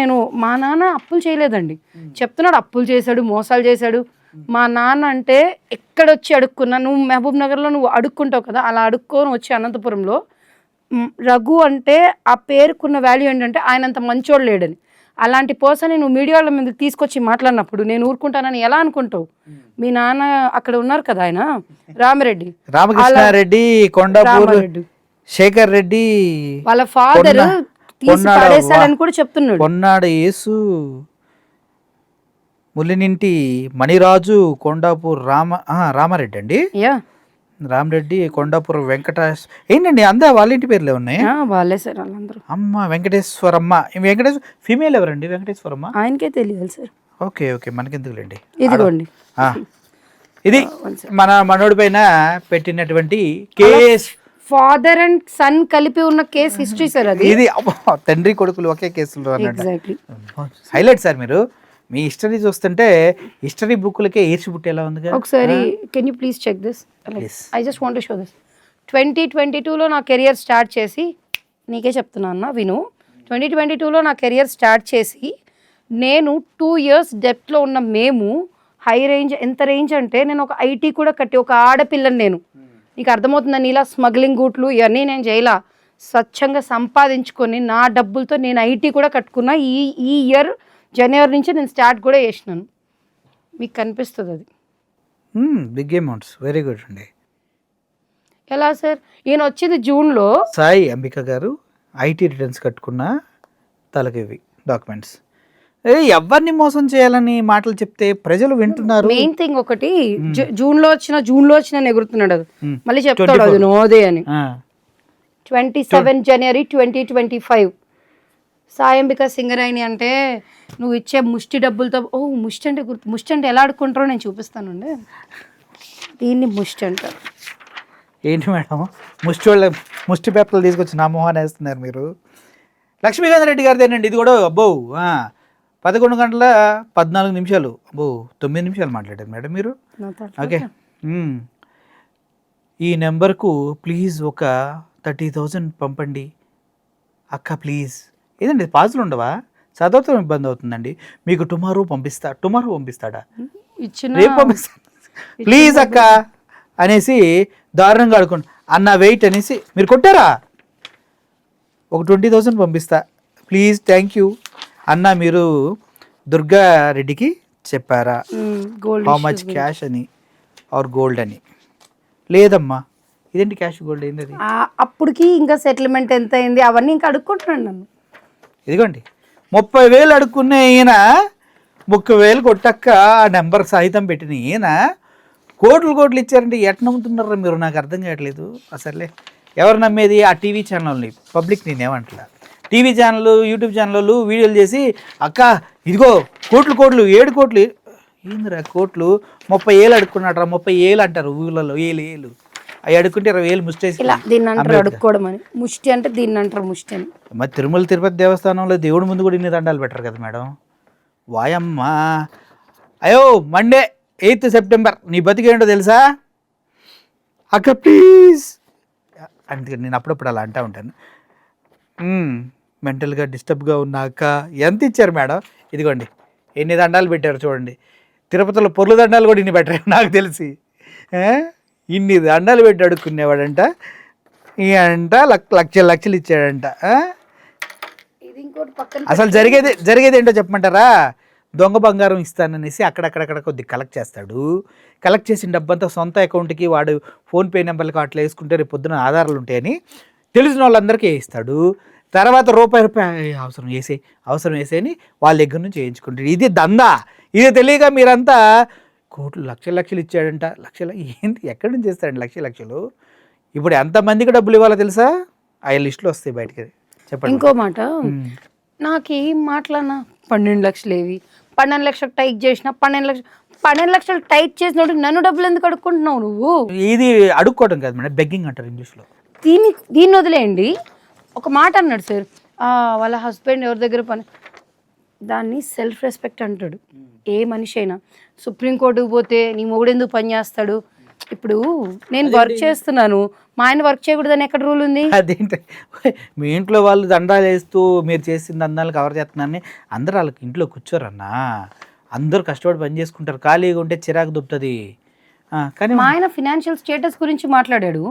మా నాన్న అప్పులు చేయలేదండి. చెప్తున్నాడు అప్పులు చేశాడు, మోసాలు చేశాడు. మా నాన్న అంటే ఎక్కడొచ్చి అడుక్కున్నా, నువ్వు మహబూబ్ నగర్లో నువ్వు అడుక్కుంటావు కదా, అలా అడుక్కొని వచ్చి అనంతపురంలో రఘు అంటే ఆ పేరుకున్న వాల్యూ ఏంటంటే ఆయన అంత మంచోడు లేడని. అలాంటి పర్సన్ నువ్వు మీడియాలో మీద తీసుకొచ్చి మాట్లాడినప్పుడు నేను ఊరుకుంటానని ఎలా అనుకుంటావు? మీ నాన్న అక్కడ ఉన్నారు కదా, ఆయన రామకృష్ణారెడ్డి, కొండాపూర్ శేఖర్ రెడ్డి వాళ్ళ ఫాదర్ తీసి పడేశాడని కూడా చెప్తున్నాడు. కొన్నాడు యేసు, ముల్లినింటి మణిరాజు, కొండాపూర్ రామారెడ్డి అండి, రామరెడ్డి, కొండాపూర్ వెంకటేష్. ఏంటండి అందా వాళ్ళ ఇంటి పేర్లే ఉన్నాయి? వాళ్ళే సార్ వాళ్ళందరూ. అమ్మ వెంకటేశ్వరమ్మ. వెంకటేశ్వర ఫీమేల్ ఎవరండి? వెంకటేశ్వరమ్మ ఆయనకే తెలియాలి సార్. Okay okay, మనకెందుకులేండి. ఇదిగోండి, ఇది మనోడి పైన పెట్టినటువంటి కేస్. ఫాదర్ అండ్ సన్ కలిపి ఉన్న కేస్ హిస్టరీ సార్ అది. ఇది తండ్రి కొడుకులు ఒకే కేసులో హైలైట్ సార్. మీరు మీ హిస్టరీ చూస్తుంటే హిస్టరీ బుక్లకే ఏర్చి పుట్టేలా ఉంది. ఒకసారి can you please check this? I just want to show this. 2022లో నా కెరియర్ స్టార్ట్ చేసి, నీకే చెప్తున్నా అన్న విను, 2022లో నా కెరియర్ స్టార్ట్ చేసి నేను 2 years డెప్త్లో ఉన్న మేము హై రేంజ్. ఎంత రేంజ్ అంటే నేను ఒక ఐటీ కూడా కట్టి ఒక ఆడపిల్లని నేను, నీకు అర్థమవుతుందని, ఇలా స్మగ్లింగ్ గూట్లు ఇవన్నీ నేను చేయలా, స్వచ్ఛంగా సంపాదించుకొని నా డబ్బులతో నేను ఐటీ కూడా కట్టుకున్నా. ఈ ఇయర్ జనవరి నుంచి నేను స్టార్ట్ కూడా చేసినాను. మీకు కనిపిస్తుంది అది. బిగ్ అమౌంట్స్, వెరీ గుడ్ అండి. ఎలా సార్? ఈయన వచ్చింది జూన్లో. సాయి అంబిక గారు ఐటీ రిటర్న్స్ కట్టుకున్న తలకివి డాక్యుమెంట్స్. ఎవరిని మోసం చేయాలని మాటలు చెప్తే ప్రజలు వింటున్నారు. మెయిన్ థింగ్ ఒకటి, జూన్లో వచ్చిన ఎగురుతున్నాడు అది, మళ్ళీ చెప్తాడు అది నోదే అని. 27 జనవరి 2025 సాయంబిక సింగరైని అంటే నువ్వు ఇచ్చే ముష్టి డబ్బులతో. ముష్టి అంటే ఎలా ఆడుకుంటారో నేను చూపిస్తానండి. దీన్ని ముష్టి అంటారు. ఏంటి మేడం ముష్టి పేపర్లు తీసుకొచ్చి నా మొహాన్ని వేస్తున్నారు మీరు? లక్ష్మీకాంత్ రెడ్డి గారిదేనండి ఇది కూడా. అబ్బో 11:14 అబ్బో 9 నిమిషాలు మాట్లాడారు మేడం మీరు. ఓకే, ఈ నెంబర్కు ప్లీజ్ ఒక 30,000 పంపండి అక్క ప్లీజ్. ఏదండి పాజులు ఉండవా? చదవటం ఇబ్బంది అవుతుందండి. మీకు టుమారో పంపిస్తాడా? రేపు పంపిస్తా ప్లీజ్ అక్క అనేసి దారుణంగా అడుకోండి. అన్న వెయిట్ అనేసి మీరు కొట్టారా? ఒక 20,000 పంపిస్తా ప్లీజ్, థ్యాంక్ యూ అన్న. మీరు దుర్గా రెడ్డికి చెప్పారా హౌ మచ్ క్యాష్ అని ఆర్ గోల్డ్ అని? లేదమ్మా. ఇదేంటి క్యాష్ గోల్డ్ ఏంది? అప్పటికి ఇంకా సెటిల్మెంట్ ఎంత అయింది అవన్నీ ఇంకా అడుక్కుంటున్నాను నన్ను. ఇదిగోండి 30,000 అడుక్కున్న ఈయన 30,000 కొట్టక్క ఆ నెంబర్ సహితం పెట్టిన ఈయన కోట్లు ఇచ్చారంటే ఎట్లా నమ్ముతున్నారా మీరు? నాకు అర్థం కావట్లేదు అసలే. ఎవరు నమ్మేది? ఆ టీవీ ఛానల్ని, పబ్లిక్ నేనేమంటలా. టీవీ ఛానల్, యూట్యూబ్ ఛానళ్ళు వీడియోలు చేసి అక్క ఇదిగో కోట్లు 7 కోట్లు. ఏందిరా కోట్లు? 30,000 అడుక్కున్నాడు రా. 30,000 అంటారు ఊళ్ళలో. ఏళ్ళు అవి అడుక్కుంటే 20,000 ముష్టేసి దీన్ని అంటారు అడుక్కోవడం అని. ముష్టి అంటే దీన్ని అంటారు ముష్టి అని. మరి తిరుమల తిరుపతి దేవస్థానంలో దేవుడి ముందు కూడా ఇన్ని దండాలు పెట్టరు కదా మేడం. వాయమ్మా. అయ్యో మండే 8th సెప్టెంబర్ నీ బతికేంటో తెలుసా అక్క ప్లీజ్. అందుకని నేను అప్పుడప్పుడు అలా అంటూ ఉంటాను. మెంటల్గా డిస్టర్బ్గా ఉన్న అక్క ఎంత ఇచ్చారు మేడం? ఇదిగోండి ఎన్ని దండాలు పెట్టారు చూడండి. తిరుపతిలో పొర్లు దండాలు కూడా ఇన్ని పెట్టారు నాకు తెలిసి. ఇన్ని దండాలు పెట్టి అడుక్కునేవాడంట. అంట లక్షలు ఇచ్చాడంట. అసలు జరిగేది ఏంటో చెప్పమంటారా? దొంగ బంగారం ఇస్తాననేసి అక్కడక్కడ కొద్ది కలెక్ట్ చేస్తాడు. కలెక్ట్ చేసిన డబ్బంతా సొంత అకౌంట్కి వాడు ఫోన్పే నెంబర్లకు అట్లా వేసుకుంటే రేపు పొద్దున ఆధారాలు ఉంటాయని తెలిసిన వాళ్ళందరికీ వేయిస్తాడు. తర్వాత రూపాయి అవసరం వేసేని వాళ్ళ దగ్గర నుంచి వేయించుకుంటాడు. ఇది దందా. ఇది తెలియక మీరంతా కోట్లు లక్షలు ఇచ్చాడంట. ఏంటి ఎక్కడి నుంచి చేస్తాడండి లక్షలు? ఇప్పుడు ఎంతమందికి డబ్బులు ఇవ్వాలో తెలుసా? ఆ లిస్టులో వస్తాయి బయటకి. చెప్పండి. ఇంకో మాట, నాకేం మాట్లాడినా 12 లక్షలు ఏవి, 12 లక్షలు టైట్ చేసిన 12 లక్షలు టైట్ చేసినప్పుడు నన్ను డబ్బులు ఎందుకు అడుక్కుంటున్నావు నువ్వు? ఇది అడుక్కోవడం కాదు మేడం, బెగ్గింగ్ అంటారు ఇంగ్లీష్లో. దీన్ని వదిలేయండి. ఒక మాట అన్నాడు సార్, వాళ్ళ హస్బెండ్ ఎవరి దగ్గర పని, దాన్ని సెల్ఫ్ రెస్పెక్ట్ అంటాడు. ఏ మనిషి అయినా సుప్రీంకోర్టుకు పోతే నీ మొగుడు ఎందుకు పని చేస్తాడు, ఇప్పుడు నేను వర్క్ చేస్తున్నాను మా ఆయన వర్క్ చేయకూడదని ఎక్కడ రూల్ ఉంది? అదేంటి మీ ఇంట్లో వాళ్ళు దండాలు వేస్తూ మీరు చేసిన దండాలు కవర్ చేస్తున్నారని అందరూ వాళ్ళకి ఇంట్లో కూర్చోరన్నా, అందరూ కష్టపడి పని చేసుకుంటారు, ఖాళీగా ఉంటే చిరాకు దుప్పుతుంది. కానీ మా ఆయన ఫినాన్షియల్ స్టేటస్ గురించి మాట్లాడాడు.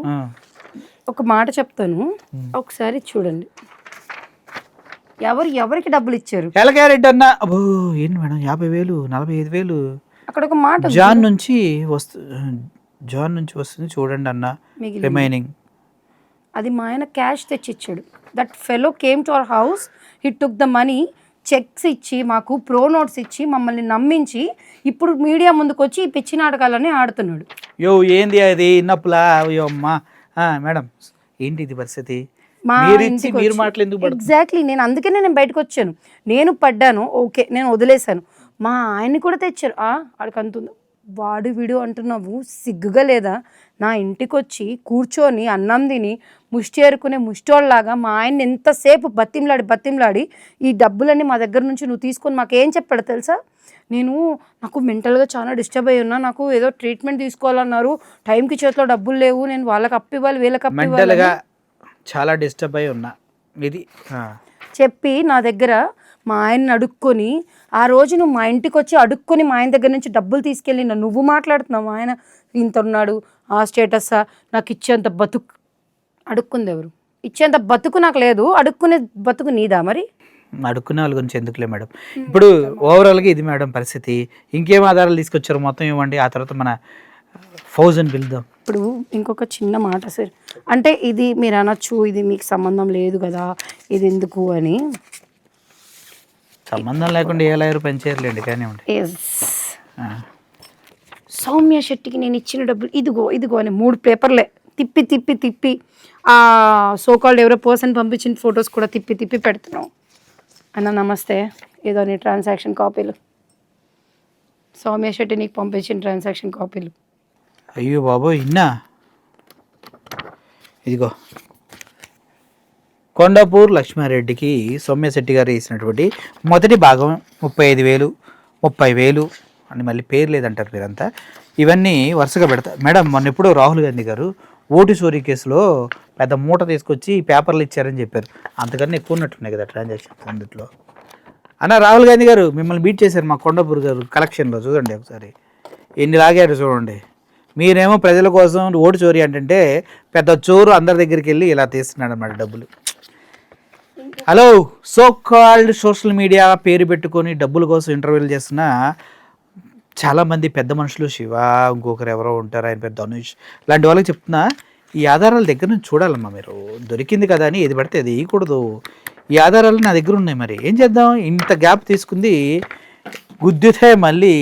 ఒక మాట చెప్తాను, ఒకసారి చూడండి. ఎవరికి డబ్బులు ఇచ్చారు? ఎలగారెడ్డి అన్న అబ్బో ఏంటి మేడం 50,000 45,000 అక్కడ ఒక మాట ఉంది. జాన్ నుంచి వస్తుంది చూడండి అన్న రిమైనింగ్. అది మా ఆయన క్యాష్ తెచ్చిచ్చాడు. That fellow came to our house, he took the money, cheques ఇచ్చి మాకు ప్రో నోట్స్ ఇచ్చి మమ్మల్ని నమ్మించి ఇప్పుడు మీడియా ముందుకు వచ్చి ఈ పిచ్చి నాటకాలన్నీ ఆడుతున్నాడు. ఏంది అది ఇన్నప్పులా అయ్యో అమ్మా. మేడం ఏంటి ఇది పరిస్థితి? మీరు మాటలు ఎందుకు పడుతుంది? ఎగ్జాక్ట్లీ, నేను అందుకనే నేను బయటకు వచ్చాను. నేను పడ్డాను, ఓకే నేను వదిలేశాను. మా ఆయన్ని కూడా తెచ్చారు. ఆడికి అంతుంది వాడు వీడు అంటున్నావు, సిగ్గుగా లేదా? నా ఇంటికి వచ్చి కూర్చొని అన్నం తిని ముష్టి ఏరుకునే ముష్టోళ్ళలాగా మా ఆయన్ని ఎంతసేపు బతిమలాడి ఈ డబ్బులన్నీ మా దగ్గర నుంచి నువ్వు తీసుకొని మాకేం చెప్పాడు తెలుసా? నాకు మెంటల్గా చాలా డిస్టర్బ్ అయ్యి ఉన్నా, నాకు ఏదో ట్రీట్మెంట్ తీసుకోవాలన్నారు, టైంకి చేతిలో డబ్బులు లేవు, నేను వాళ్ళకి అప్పివ్వాలి వీళ్ళకి అప్పివ్వాలి, చాలా డిస్టర్బ్ అయి ఉన్నా ఇది చెప్పి నా దగ్గర మా ఆయన్ని అడుక్కొని, ఆ రోజు నువ్వు మా ఇంటికి వచ్చి అడుక్కొని మా ఆయన దగ్గర నుంచి డబ్బులు తీసుకెళ్ళి నువ్వు మాట్లాడుతున్నావు. మా ఆయన ఇంత ఉన్నాడు, ఆ స్టేటస్సా, నాకు ఇచ్చేంత బతుకు. అడుక్కుంది ఎవరు? ఇచ్చేంత బతుకు నాకు లేదు, అడుక్కునే బతుకు నీదా? మరి అడుక్కునే వాళ్ళ గురించి ఎందుకులే మేడం. ఇప్పుడు ఓవరాల్గా ఇది మేడం పరిస్థితి. ఇంకేం ఆధారాలు తీసుకొచ్చారు మొత్తం ఇవ్వండి, ఆ తర్వాత మన ఫౌజన్ పిలుద్దాం. ఇప్పుడు ఇంకొక చిన్న మాట సార్, అంటే ఇది మీరు అనొచ్చు ఇది మీకు సంబంధం లేదు కదా ఇది ఎందుకు అని. సంబంధం లేకుండా ఏ లాయర్ పనిచేయలేండి కానివ్వండి. సౌమ్య శెట్టికి నేను ఇచ్చిన డబ్బులు ఇదిగో అని 3 పేపర్లే తిప్పి ఆ సోకాల్డ్ ఎవరో పర్సన్ పంపించిన ఫొటోస్ కూడా తిప్పి పెడుతున్నావు. అన్న నమస్తే, ఏదో నీ ట్రాన్సాక్షన్ కాపీలు, సౌమ్య శెట్టి నీకు పంపించిన ట్రాన్సాక్షన్ కాపీలు. అయ్యో బాబో ఇన్నా, ఇదిగో కొండాపూర్ లక్ష్మారెడ్డికి సౌమ్య శెట్టి గారు వేసినటువంటి మొదటి భాగం 35,000 30,000 అని మళ్ళీ పేరు లేదంటారు మీరంతా. ఇవన్నీ వరుసగా పెడతా మేడం. మొన్న ఎప్పుడో రాహుల్ గాంధీ గారు ఓటు చోరీ కేసులో పెద్ద మూట తీసుకొచ్చి పేపర్లు ఇచ్చారని చెప్పారు. అంతకన్నా ఎక్కువ ఉన్నట్టున్నాయి కదా ట్రాన్సాక్షన్స్ అందులో. అన్న రాహుల్ గాంధీ గారు మిమ్మల్ని బీట్ చేశారు మా కొండాపూర్ గారు కలెక్షన్లో. చూడండి ఒకసారి ఎన్ని లాగారు చూడండి. మీరేమో ప్రజల కోసం ఓటు చోరీ అంటే పెద్ద చోరు అందరి దగ్గరికి వెళ్ళి ఇలా తీస్తున్నాడు అన్నమాట డబ్బులు. Hello, so called social media పేరు పెట్టుకొని డబ్బుల కోసం ఇంటర్వ్యూలు చేస్తున్న చాలామంది పెద్ద మనుషులు, శివ ఇంకొకరు ఎవరో ఉంటారు ఆయన పేరు ధనుష్, లాంటి వాళ్ళకి చెప్తున్నా ఈ ఆధారాల దగ్గర నుంచి చూడాలమ్మా. మీరు దొరికింది కదా అని ఏది పడితే అది వేయకూడదు. ఈ ఆధారాలు నా దగ్గర ఉన్నాయి, మరి ఏం చేద్దాం? ఇంత గ్యాప్ తీసుకుంది గుద్దితే మళ్ళీ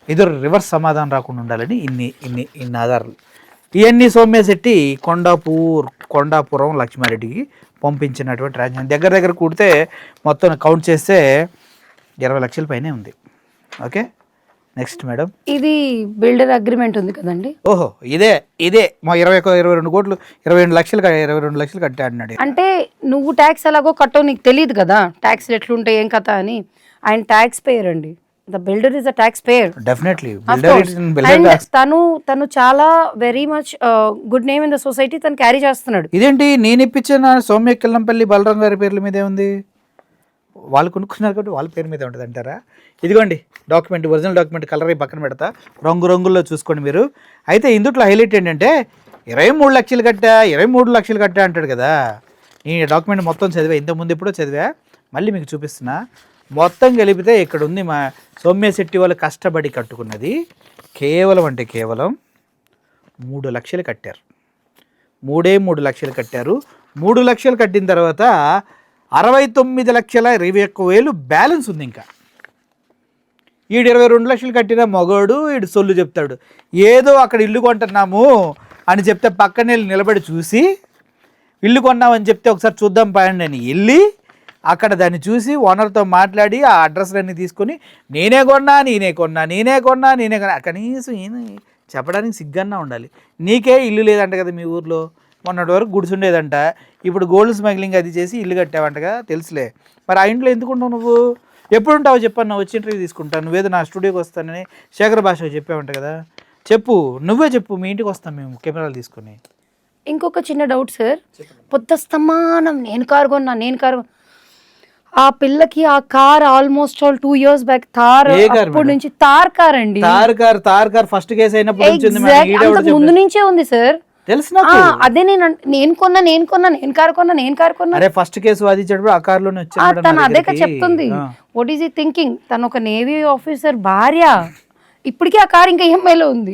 ఏదో రివర్స్ సమాధానం రాకుండా ఉండాలని ఇన్ని ఆధారాలు. ఇవన్నీ సౌమ్య శెట్టి కొండాపురం లక్ష్మారెడ్డికి పంపించినటువంటి ట్రాన్సాక్షన్ దగ్గర కూడితే మొత్తం కౌంట్ చేస్తే 20 లక్షల పైనే ఉంది. Okay, next madam. ఇది బిల్డర్ అగ్రిమెంట్ ఉంది కదండి. ఓహో, ఇదే మా 22 కోట్లు 22 లక్షలు కట్టా అన్నాడు. అంటే నువ్వు ట్యాక్స్ ఎలాగో కట్టవు, నీకు తెలియదు కదా ట్యాక్స్లు ఎట్లుంటాయి ఏం కథ అని. ఆయన ట్యాక్స్ పేయర్ అండి. The builder is a tax payer definitely. తను చాలా very much good name in the society తను క్యారీ చేస్తున్నాడు. ఇదేంటి నేను ఇప్పించిన సౌమ్య కిల్లంపల్లి బలరాం గారి పేర్ల మీదే ఉంది, వాళ్ళు కొనుక్కున్నారు కాబట్టి వాళ్ళ పేరు మీద ఉంటుంది అంటారా? ఇదిగోండి డాక్యుమెంట్, ఒరిజినల్ డాక్యుమెంట్ కలర్ పక్కన పెడతా, రంగుల్లో చూసుకోండి మీరు. అయితే ఇందుట్లో హైలైట్ ఏంటంటే 23 లక్షలు కట్టా అంటాడు కదా. ఈ డాక్యుమెంట్ మొత్తం చదివా, ఇంతకుముందు ఎప్పుడో చదివా, మళ్ళీ మీకు చూపిస్తున్నా. మొత్తం కలిపితే ఇక్కడ ఉంది మా సౌమ్య శెట్టి వాళ్ళు కష్టపడి కట్టుకున్నది కేవలం 3 లక్షలు కట్టారు. 3 లక్షలు కట్టారు. 3 లక్షలు కట్టిన తర్వాత 69,21,000 బ్యాలెన్స్ ఉంది. ఇంకా ఈడు 22 లక్షలు కట్టిన మగోడు ఈడు సొల్లు చెప్తాడు. ఏదో అక్కడ ఇల్లు కొంటున్నాము అని చెప్తే పక్కనే నిలబడి చూసి, ఇల్లు కొన్నామని చెప్తే ఒకసారి చూద్దాం పడండి అని వెళ్ళి అక్కడ దాన్ని చూసి ఓనర్తో మాట్లాడి ఆ అడ్రస్లన్నీ తీసుకొని నేనే కొన్నా కనీసం చెప్పడానికి సిగ్గన్నా ఉండాలి. నీకే ఇల్లు లేదంట కదా మీ ఊర్లో, మొన్నటి వరకు గుడిసుండేదంట, ఇప్పుడు గోల్డ్ స్మగ్లింగ్ అది చేసి ఇల్లు కట్టావంటగా, తెలుసులే. మరి ఆ ఇంట్లో ఎందుకు ఉంటావు నువ్వు? ఎప్పుడు ఉంటావు చెప్పాను, వచ్చి ఇంటర్వ్యూ తీసుకుంటాను, నువ్వేదో నా స్టూడియోకి వస్తానని శేఖర్ భాష చెప్పావంట కదా, చెప్పు, నువ్వే చెప్పు, మీ ఇంటికి వస్తాం మేము కెమెరాలు తీసుకుని. ఇంకొక చిన్న డౌట్ సార్, పొద్దుస్తమానం నేను కారు కొన్నా. ఆ పిల్లకి ఆ car almost all 2 years back Thar, అప్పటి నుంచి థార్ కార్ అండి. థార్ కార్ ఫస్ట్ కేసు అయినప్పుడు ముందు నుంచే ఉంది సార్, తెలుసు. అదే నేను కారు కొన్నా. అరే ఫస్ట్ కేసు వాదించేటప్పుడు ఆ కార్ లోనే వచ్చాడు. తను అదే చెప్తుంది. వాట్ ఈస్ ఈ థింకింగ్? తను ఒక నేవీ ఆఫీసర్ భార్య, ఇప్పటికీ ఆ కార్ ఇంకా ఈఎంఐలో ఉంది.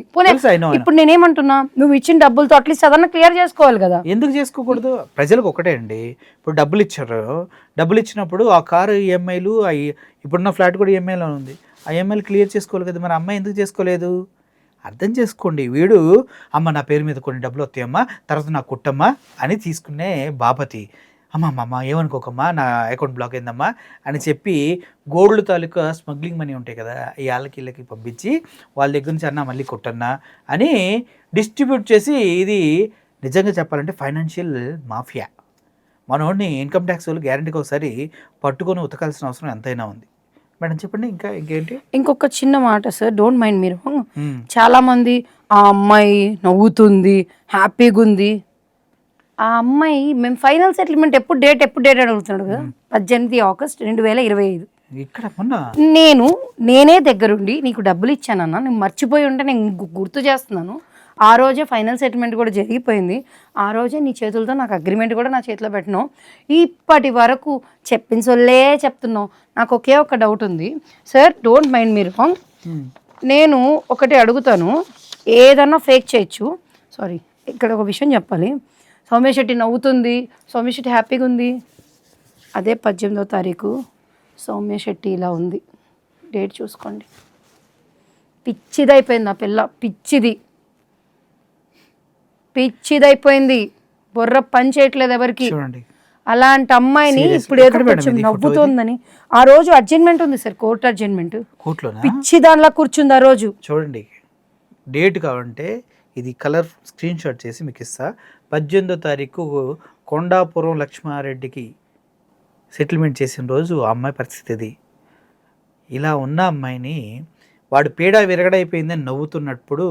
ఇప్పుడు నేనేమంటున్నా, నువ్వు ఇచ్చిన డబ్బులతో అట్లీస్ట్ అదన్నా క్లియర్ చేసుకోవాలి కదా. ఎందుకు చేసుకోకూడదు? ప్రజలకు ఒకటే అండి, ఇప్పుడు డబ్బులు ఇచ్చారు, డబ్బులు ఇచ్చినప్పుడు ఆ కారు ఈఎంఐలు, ఇప్పుడున్న ఫ్లాట్ కూడా ఈఎంఐలో ఉంది, ఆ ఈఎంఐలు క్లియర్ చేసుకోవాలి కదా. మరి అమ్మాయి ఎందుకు చేసుకోలేదు? అర్థం చేసుకోండి. వీడు అమ్మ నా పేరు మీద కొన్ని డబ్బులు వస్తాయమ్మా, తర్వాత నాకు కుట్టమ్మా అని తీసుకునే బాపతి, అమ్మ ఏమనుకోకమ్మా నా అకౌంట్ బ్లాక్ అయిందమ్మా అని చెప్పి గోల్డ్ తాలూకా స్మగ్లింగ్ మనీ ఉంటాయి కదా, ఈ వీళ్ళకి పంపించి వాళ్ళ దగ్గర నుంచి అన్న మళ్ళీ కొట్టన్నా అని డిస్ట్రిబ్యూట్ చేసి, ఇది నిజంగా చెప్పాలంటే ఫైనాన్షియల్ మాఫియా. మనోడిని ఇన్కమ్ ట్యాక్స్ వాళ్ళు గ్యారంటీకి ఒకసారి పట్టుకొని ఉతకాల్సిన అవసరం ఎంతైనా ఉంది. మేడం చెప్పండి, ఇంకేంటి? ఇంకొక చిన్న మాట సార్, డోంట్ మైండ్ మీరు. చాలా మంది ఆ అమ్మాయి నవ్వుతుంది, హ్యాపీగా ఉంది. ఆ అమ్మాయి మేము ఫైనల్ సెటిల్మెంట్ ఎప్పుడు డేట్ అని అడుగుతున్నాడు కదా, 18 August 2025. ఇక్కడ మొన్న నేనే దగ్గరుండి నీకు డబ్బులు ఇచ్చానన్నా, నేను మర్చిపోయి ఉంటే నేను గుర్తు చేస్తున్నాను. ఆ రోజే ఫైనల్ సెటిల్మెంట్ కూడా జరిగిపోయింది. ఆ రోజే నీ చేతులతో నాకు అగ్రిమెంట్ కూడా నా చేతిలో పెట్టినావు. ఇప్పటి వరకు చెప్పిన సొల్లే చెప్తున్నావు. నాకు ఒకే ఒక డౌట్ ఉంది సార్, డోంట్ మైండ్ మీరు. నేను ఒకటి అడుగుతాను, ఏదన్నా ఫేక్ చేయొచ్చు. సారీ, ఇక్కడ ఒక విషయం చెప్పాలి. సౌమ్య శెట్టి నవ్వుతుంది, సౌమ్య శెట్టి హ్యాపీగా ఉంది. అదే 18వ తారీఖు సౌమ్య శెట్టి ఇలా ఉంది. డేట్ చూసుకోండి. పిచ్చిదైపోయింది ఆ పిల్ల, పిచ్చిదైపోయింది, బొర్ర పని చేయట్లేదు ఎవరికి. అలాంటి అమ్మాయిని ఇప్పుడు ఏదో కొంచెం నవ్వుతోందని, ఆ రోజు అడ్జైన్మెంట్ ఉంది సార్, కోర్టు అడ్జైన్మెంట్, పిచ్చి దానిలా కూర్చుంది ఆ రోజు. చూడండి, డేట్ కావాలంటే ఇది కలర్ స్క్రీన్ షాట్ చేసి మీకు ఇస్తా. 18వ తారీఖు కొండాపురం లక్ష్మారెడ్డికి సెటిల్మెంట్ చేసిన రోజు ఆ అమ్మాయి పరిస్థితి ఇది. ఇలా ఉన్న అమ్మాయిని వాడు పీడా విరగడైపోయిందని నవ్వుతున్నప్పుడు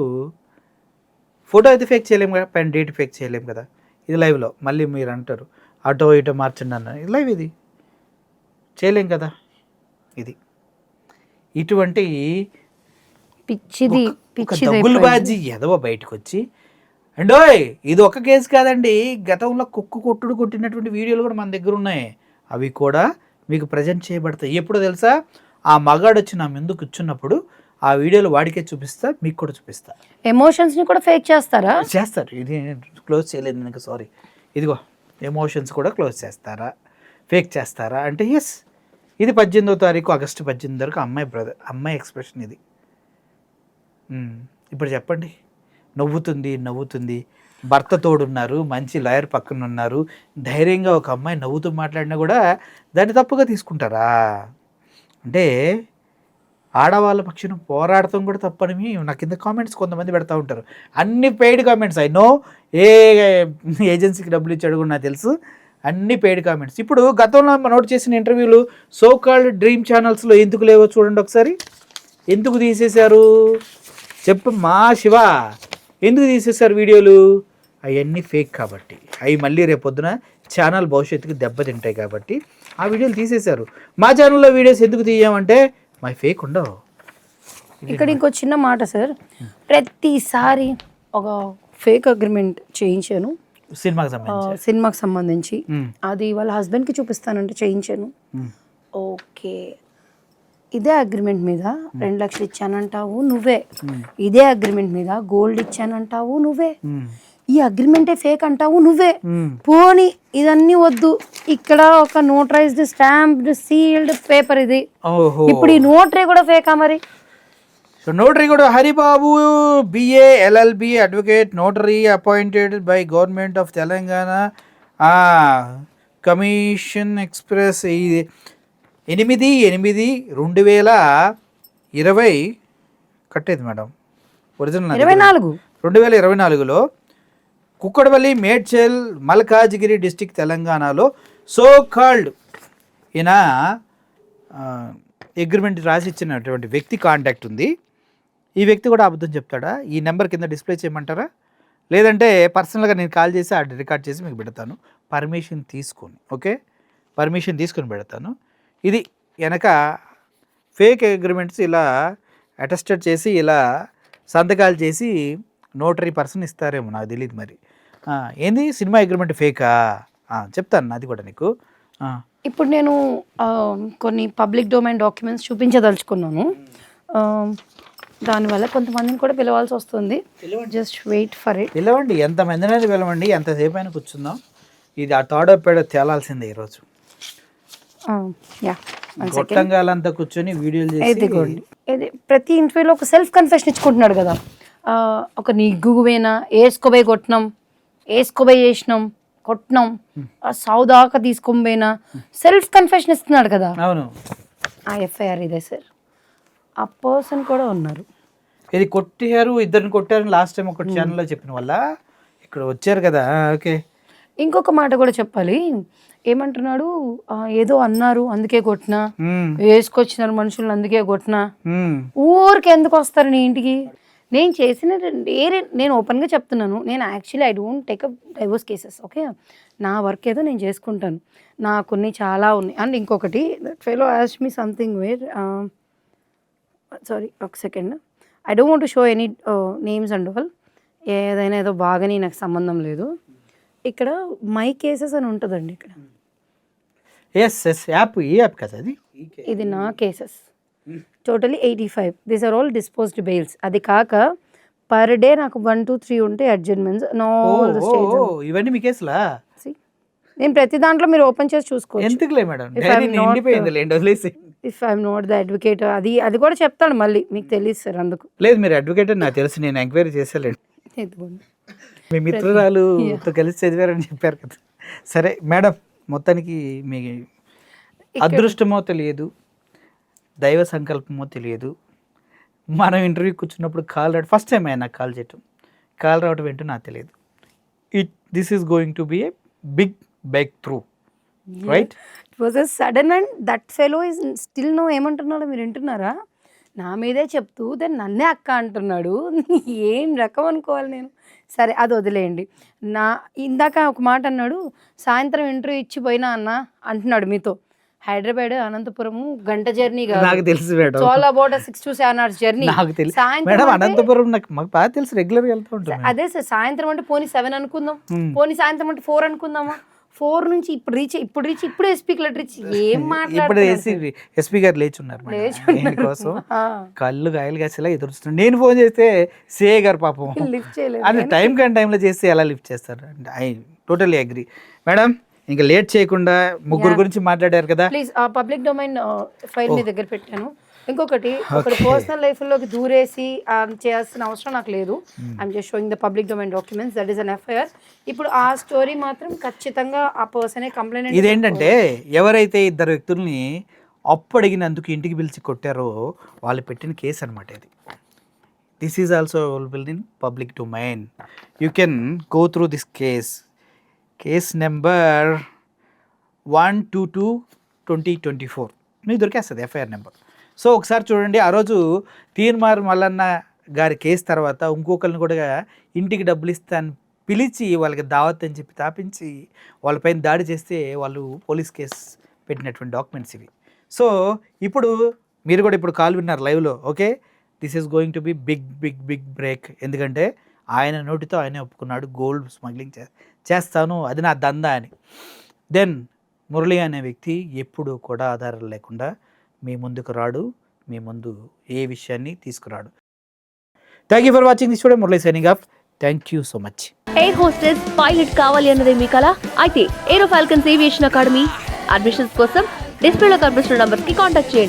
ఫోటో అయితే ఫేక్ చేయలేము కదా, పైన డేట్ ఫేక్ చేయలేము కదా. ఇది లైవ్లో మళ్ళీ మీరు అంటారు అటో ఇటో మార్చండి అన్న, ఇది లైవ్, ఇది చేయలేం కదా. ఇది ఇటువంటి పిచ్చిది డబ్బులు బాజీ ఎదవ బయటకు వచ్చి, అండోయ్ ఇది ఒక కేసు కాదండి, గతంలో కుక్కు కొట్టినటువంటి వీడియోలు కూడా మన దగ్గర ఉన్నాయి. అవి కూడా మీకు ప్రజెంట్ చేయబడతాయి. ఎప్పుడో తెలుసా, ఆ మగాడు వచ్చి నా ముందు కూర్చున్నప్పుడు ఆ వీడియోలు వాడికే చూపిస్తా, మీకు కూడా చూపిస్తా. ఎమోషన్స్ని కూడా ఫేక్ చేస్తారు. ఇది క్లోజ్ చేయలేదు నాకు, సారీ. ఇదిగో ఎమోషన్స్ కూడా క్లోజ్ చేస్తారా, ఫేక్ చేస్తారా అంటే ఎస్. ఇది 18వ తారీఖు ఆగస్టు 18 వరకు అమ్మాయి ఎక్స్ప్రెషన్ ఇది. ఇప్పుడు చెప్పండి, నవ్వుతుంది, భర్త తోడున్నారు, మంచి లాయర్ పక్కన ఉన్నారు, ధైర్యంగా ఒక అమ్మాయి నవ్వుతూ మాట్లాడినా కూడా దాన్ని తప్పుగా తీసుకుంటారా? అంటే ఆడవాళ్ళ పక్షును పోరాడటం కూడా తప్పని నా కింద కామెంట్స్ కొంతమంది పెడతా ఉంటారు. అన్ని పెయిడ్ కామెంట్స్. ఐ నో, ఏ ఏజెన్సీకి డబ్బులు ఇచ్చాడు కూడా నాకు తెలుసు, అన్ని పెయిడ్ కామెంట్స్. ఇప్పుడు గతంలో నోట్ చేసిన ఇంటర్వ్యూలు సో కాల్డ్ డ్రీమ్ ఛానల్స్లో ఎందుకు లేవో చూడండి ఒకసారి. ఎందుకు తీసేశారు చెప్పు మా శివ, ఎందుకు తీసేశారు వీడియోలు? అవన్నీ ఫేక్ కాబట్టి, అవి మళ్ళీ రేపొద్దున ఛానల్ భవిష్యత్తుకి దెబ్బతింటాయి కాబట్టి ఆ వీడియోలు తీసేశారు. మా ఛానల్లో వీడియోస్ ఎందుకు తీయమంటే మా ఫేక్ ఉండవు. ఇక్కడ ఇంకో చిన్న మాట సార్, ప్రతిసారి ఒక ఫేక్ అగ్రిమెంట్ చేయించాను సినిమాకి సంబంధించి, అది వాళ్ళ హస్బెండ్కి చూపిస్తానంటే చేయించాను. ఓకే, ఇదే అగ్రిమెంట్ మీద 2 లక్షలు ఇచ్చానంటావు నువ్వే, ఇదే అగ్రిమెంట్ మీద గోల్డ్ ఇచ్చానంటావు నువ్వే, ఈ అగ్రిమెంటే ఫేక్ అంటావు నువ్వే. పోనీ ఇదన్నీ వద్దు, ఇక్కడ ఒక నోటరైజ్డ్ స్టాంప్డ్ సీల్డ్ పేపర్ ఇది. ఇప్పుడు ఈ నోటరీ కూడా ఫేకా మరి? నోటరీ కూడా Haribabu BA LLB advocate notary appointed by government of Telangana commission expires 8/8/2020 కట్టేది మేడం. ఒరిజినల్ 2024లో కుక్కడపల్లి, మేడ్చల్, మల్కాజిగిరి డిస్టిక్ తెలంగాణలో సో కాల్డ్ ఈయన అగ్రిమెంట్ రాసి ఇచ్చినటువంటి వ్యక్తి కాంటాక్ట్ ఉంది. ఈ వ్యక్తి కూడా అబద్ధం చెప్తాడా? ఈ నెంబర్ కింద డిస్ప్లే చేయమంటారా, లేదంటే పర్సనల్గా నేను కాల్ చేసి ఆ రికార్డ్ చేసి మీకు పెడతాను, పర్మిషన్ తీసుకొని. ఓకే, పర్మిషన్ తీసుకొని పెడతాను. ఇది వెనక ఫేక్ అగ్రిమెంట్స్ ఇలా అటెస్టెడ్ చేసి ఇలా సంతకాలు చేసి నోటరీ పర్సన్ ఇస్తారేమో, నాకు తెలియదు మరి. ఏంది సినిమా అగ్రిమెంట్ ఫేకా? చెప్తాను అది కూడా నీకు. ఇప్పుడు నేను కొన్ని పబ్లిక్ డొమైన్ డాక్యుమెంట్స్ చూపించదలుచుకున్నాను. దానివల్ల కొంతమందిని కూడా పిలవాల్సి వస్తుంది. Just wait for it. పిలవండి, ఎంతమందినైనా పిలవండి, ఎంతసేపు అయినా కూర్చుందాం. ఇది ఆ తాడో పేడో తేలాల్సిందే ఈరోజు. గొట్టంగాలంతా కూర్చొని వీడియోలు చేసి ఇది ప్రతి ఇంటర్వ్యూలో ఒక సెల్ఫ్ కన్ఫెషన్ ఇచ్చుకుంటున్నాడు కదా. ఒక నిగ్గువేనా, వేసుకోబోయి కొట్టినాం, వేసుకోబోయి చేసినాం, కొట్టినాం, సౌదాకా తీసుకోబోయినా, సెల్ఫ్ కన్ఫెషన్ ఇస్తున్నాడు కదా. అవును, ఆ ఎఫ్ఐఆర్ ఇదే సార్. ఆ పర్సన్ కూడా ఉన్నారు. ఇది కొట్టారు, ఇద్దరిని కొట్టారని లాస్ట్ టైం ఒక ఛానల్లో చెప్పిన వల్ల ఇక్కడ వచ్చారు కదా. ఓకే, ఇంకొక మాట కూడా చెప్పాలి. ఏమంటున్నాడు, ఏదో అన్నారు అందుకే కొట్టినా, వేసుకొచ్చినారు మనుషులను అందుకే కొట్టినా. ఊరికి ఎందుకు వస్తారు నీ ఇంటికి? నేను చేసిన నేను ఓపెన్గా చెప్తున్నాను. నేను actually I don't take up divorce cases. Okay, నా వర్క్ ఏదో నేను చేసుకుంటాను. నాకున్ని చాలా ఉన్నాయి. అండ్ ఇంకొకటి, fellow asked me something where, sorry ఒక second, I don't want to show any names and all. ఏదైనా ఏదో బాగాని నాకు సంబంధం లేదు. ఇక్కడ మై కేసెస్ అని ఉంటుందండి. ఇక్కడ యాప్, ఈ యాప్ కదా అది. ఇది నా cases totally 85. These are all disposed bails. అది కాక పర్ డే నాకు 1 to 3 ఉంటే అడ్జర్న్మెంట్స్. ఇవన్నీ మీ కేసులా? నేను ప్రతి దాంట్లో మీరు ఓపెన్ చేసి చూసుకోవచ్చు. ఎందుకులే మేడం, వదిలేసి. If I'm not the advocate, అది కూడా చెప్తాను మళ్ళీ, మీకు తెలియదు సార్. అందుకు లేదు, మీరు అడ్వకేట్ అని నాకు తెలుసు, నేను ఎంక్వైరీ చేసేలేండి. మీ మిత్రురాలుతో కలిసి చదివారని చెప్పారు కదా. సరే మేడం, మొత్తానికి మీ అదృష్టమో తెలియదు, దైవ సంకల్పమో తెలియదు, మనం ఇంటర్వ్యూ కూర్చున్నప్పుడు కాల్ రావడం ఫస్ట్ టైం ఆయన నాకు కాల్ చేయటం, కాల్ రావడం ఏంటో నాకు తెలియదు. This is going to be a big breakthrough, right? It was a sudden and that fellow is still no. ఏమంటున్నాడో మీరు వింటున్నారా? నా మీదే చెప్తూ దాన్ని నన్నే అక్క అంటున్నాడు. ఏం రకం అనుకోవాలి నేను? సరే, అది వదిలేయండి. ఇందాక ఒక మాట అన్నాడు, సాయంత్రం ఇంటర్వ్యూ ఇచ్చి పోయినా అన్న అంటున్నాడు మీతో. హైదరాబాద్ అనంతపురము గంట జర్నీ కాదు, నాకు తెలుసు madam. All about 6 to 7 hours journey. నాకు తెలుసు మేడం, అనంతపురం నాకు మాకు బాగా తెలుసు, రెగ్యులర్ గా వెళ్తూ ఉంటాం. అదే సార్, సాయంత్రం అంటే పోనీ 7 అనుకుందాం, పోనీ సాయంత్రం అంటే 4 అనుకుందామా. 4 నుంచి ఇప్పుడు ఎస్పీకి లెటర్ ఇచ్చి ఏం మాట్లాడుతున్నారు? ఎస్పీ గారు లేచి ఉన్నారు కోసం, కళ్ళు గాయలు కాసేలా ఎదురుస్తున్నాడు. నేను ఫోన్ చేస్తే సిఐ గారు పాపం లిఫ్ట్ చేయలేదు. అది టైంలో చేస్తే ఎలా లిఫ్ట్ చేస్తారు? I totally agree madam. ఇంకా లేట్ చేయకుండా ముగ్గురు గురించి మాట్లాడారు కదా, ప్లీజ్. ఆ పబ్లిక్ డొమైన్ ఫైల్ మీ దగ్గర పెట్టాను. ఇంకొకటి, ఒకటి పర్సనల్ లైఫ్లోకి దూరేసి చేయాల్సిన అవసరం నాకు లేదు. I'm just showing the public domain documents, that is an FIR. ఇప్పుడు ఆ స్టోరీ మాత్రం ఖచ్చితంగా ఆ పర్సనే కంప్లైంట్. ఇదేంటంటే, ఎవరైతే ఇద్దరు వ్యక్తుల్ని అప్పు అడిగినందుకు ఇంటికి పిలిచి కొట్టారో వాళ్ళు పెట్టిన కేసు అనమాట ఇది. This is also available in public domain. You can go through this case number 122/2024 మీకు దొరికేస్తుంది ఎఫ్ఐఆర్ నెంబర్. సో ఒకసారి చూడండి, ఆ రోజు తీన్మార్ మల్లన్న గారి కేసు తర్వాత ఇంకొకరిని కూడా ఇంటికి డబ్బులు ఇస్తాను పిలిచి వాళ్ళకి దావత్ అని చెప్పి తాపించి వాళ్ళపైన దాడి చేస్తే వాళ్ళు పోలీస్ కేసు పెట్టినటువంటి డాక్యుమెంట్స్ ఇవి. సో ఇప్పుడు మీరు కూడా ఇప్పుడు కాల్ విన్నారు లైవ్లో. Okay, this is going to be big break. ఎందుకంటే ఆయన నోటితో ఆయనే ఒప్పుకున్నాడు గోల్డ్ స్మగ్లింగ్ చేస్తాను, అది నా దందా అని. దెన్ మురళి అనే వ్యక్తి ఎప్పుడు కూడా ఆధారాలు లేకుండా మీ ముందుకు రాడు, మీ ముందు ఏ విషయాన్ని తీసుకురాడు. Thank you for watching this video. Murali signing off. Thank you so much. Air hostess pilot కావాలి అన్నదే మీ కల అయితే aero falcons aviation academy admissions కోసం డిస్ప్లేలో కనిపిస్తున్న నంబర్కి కాంటాక్ట్ చేయండి.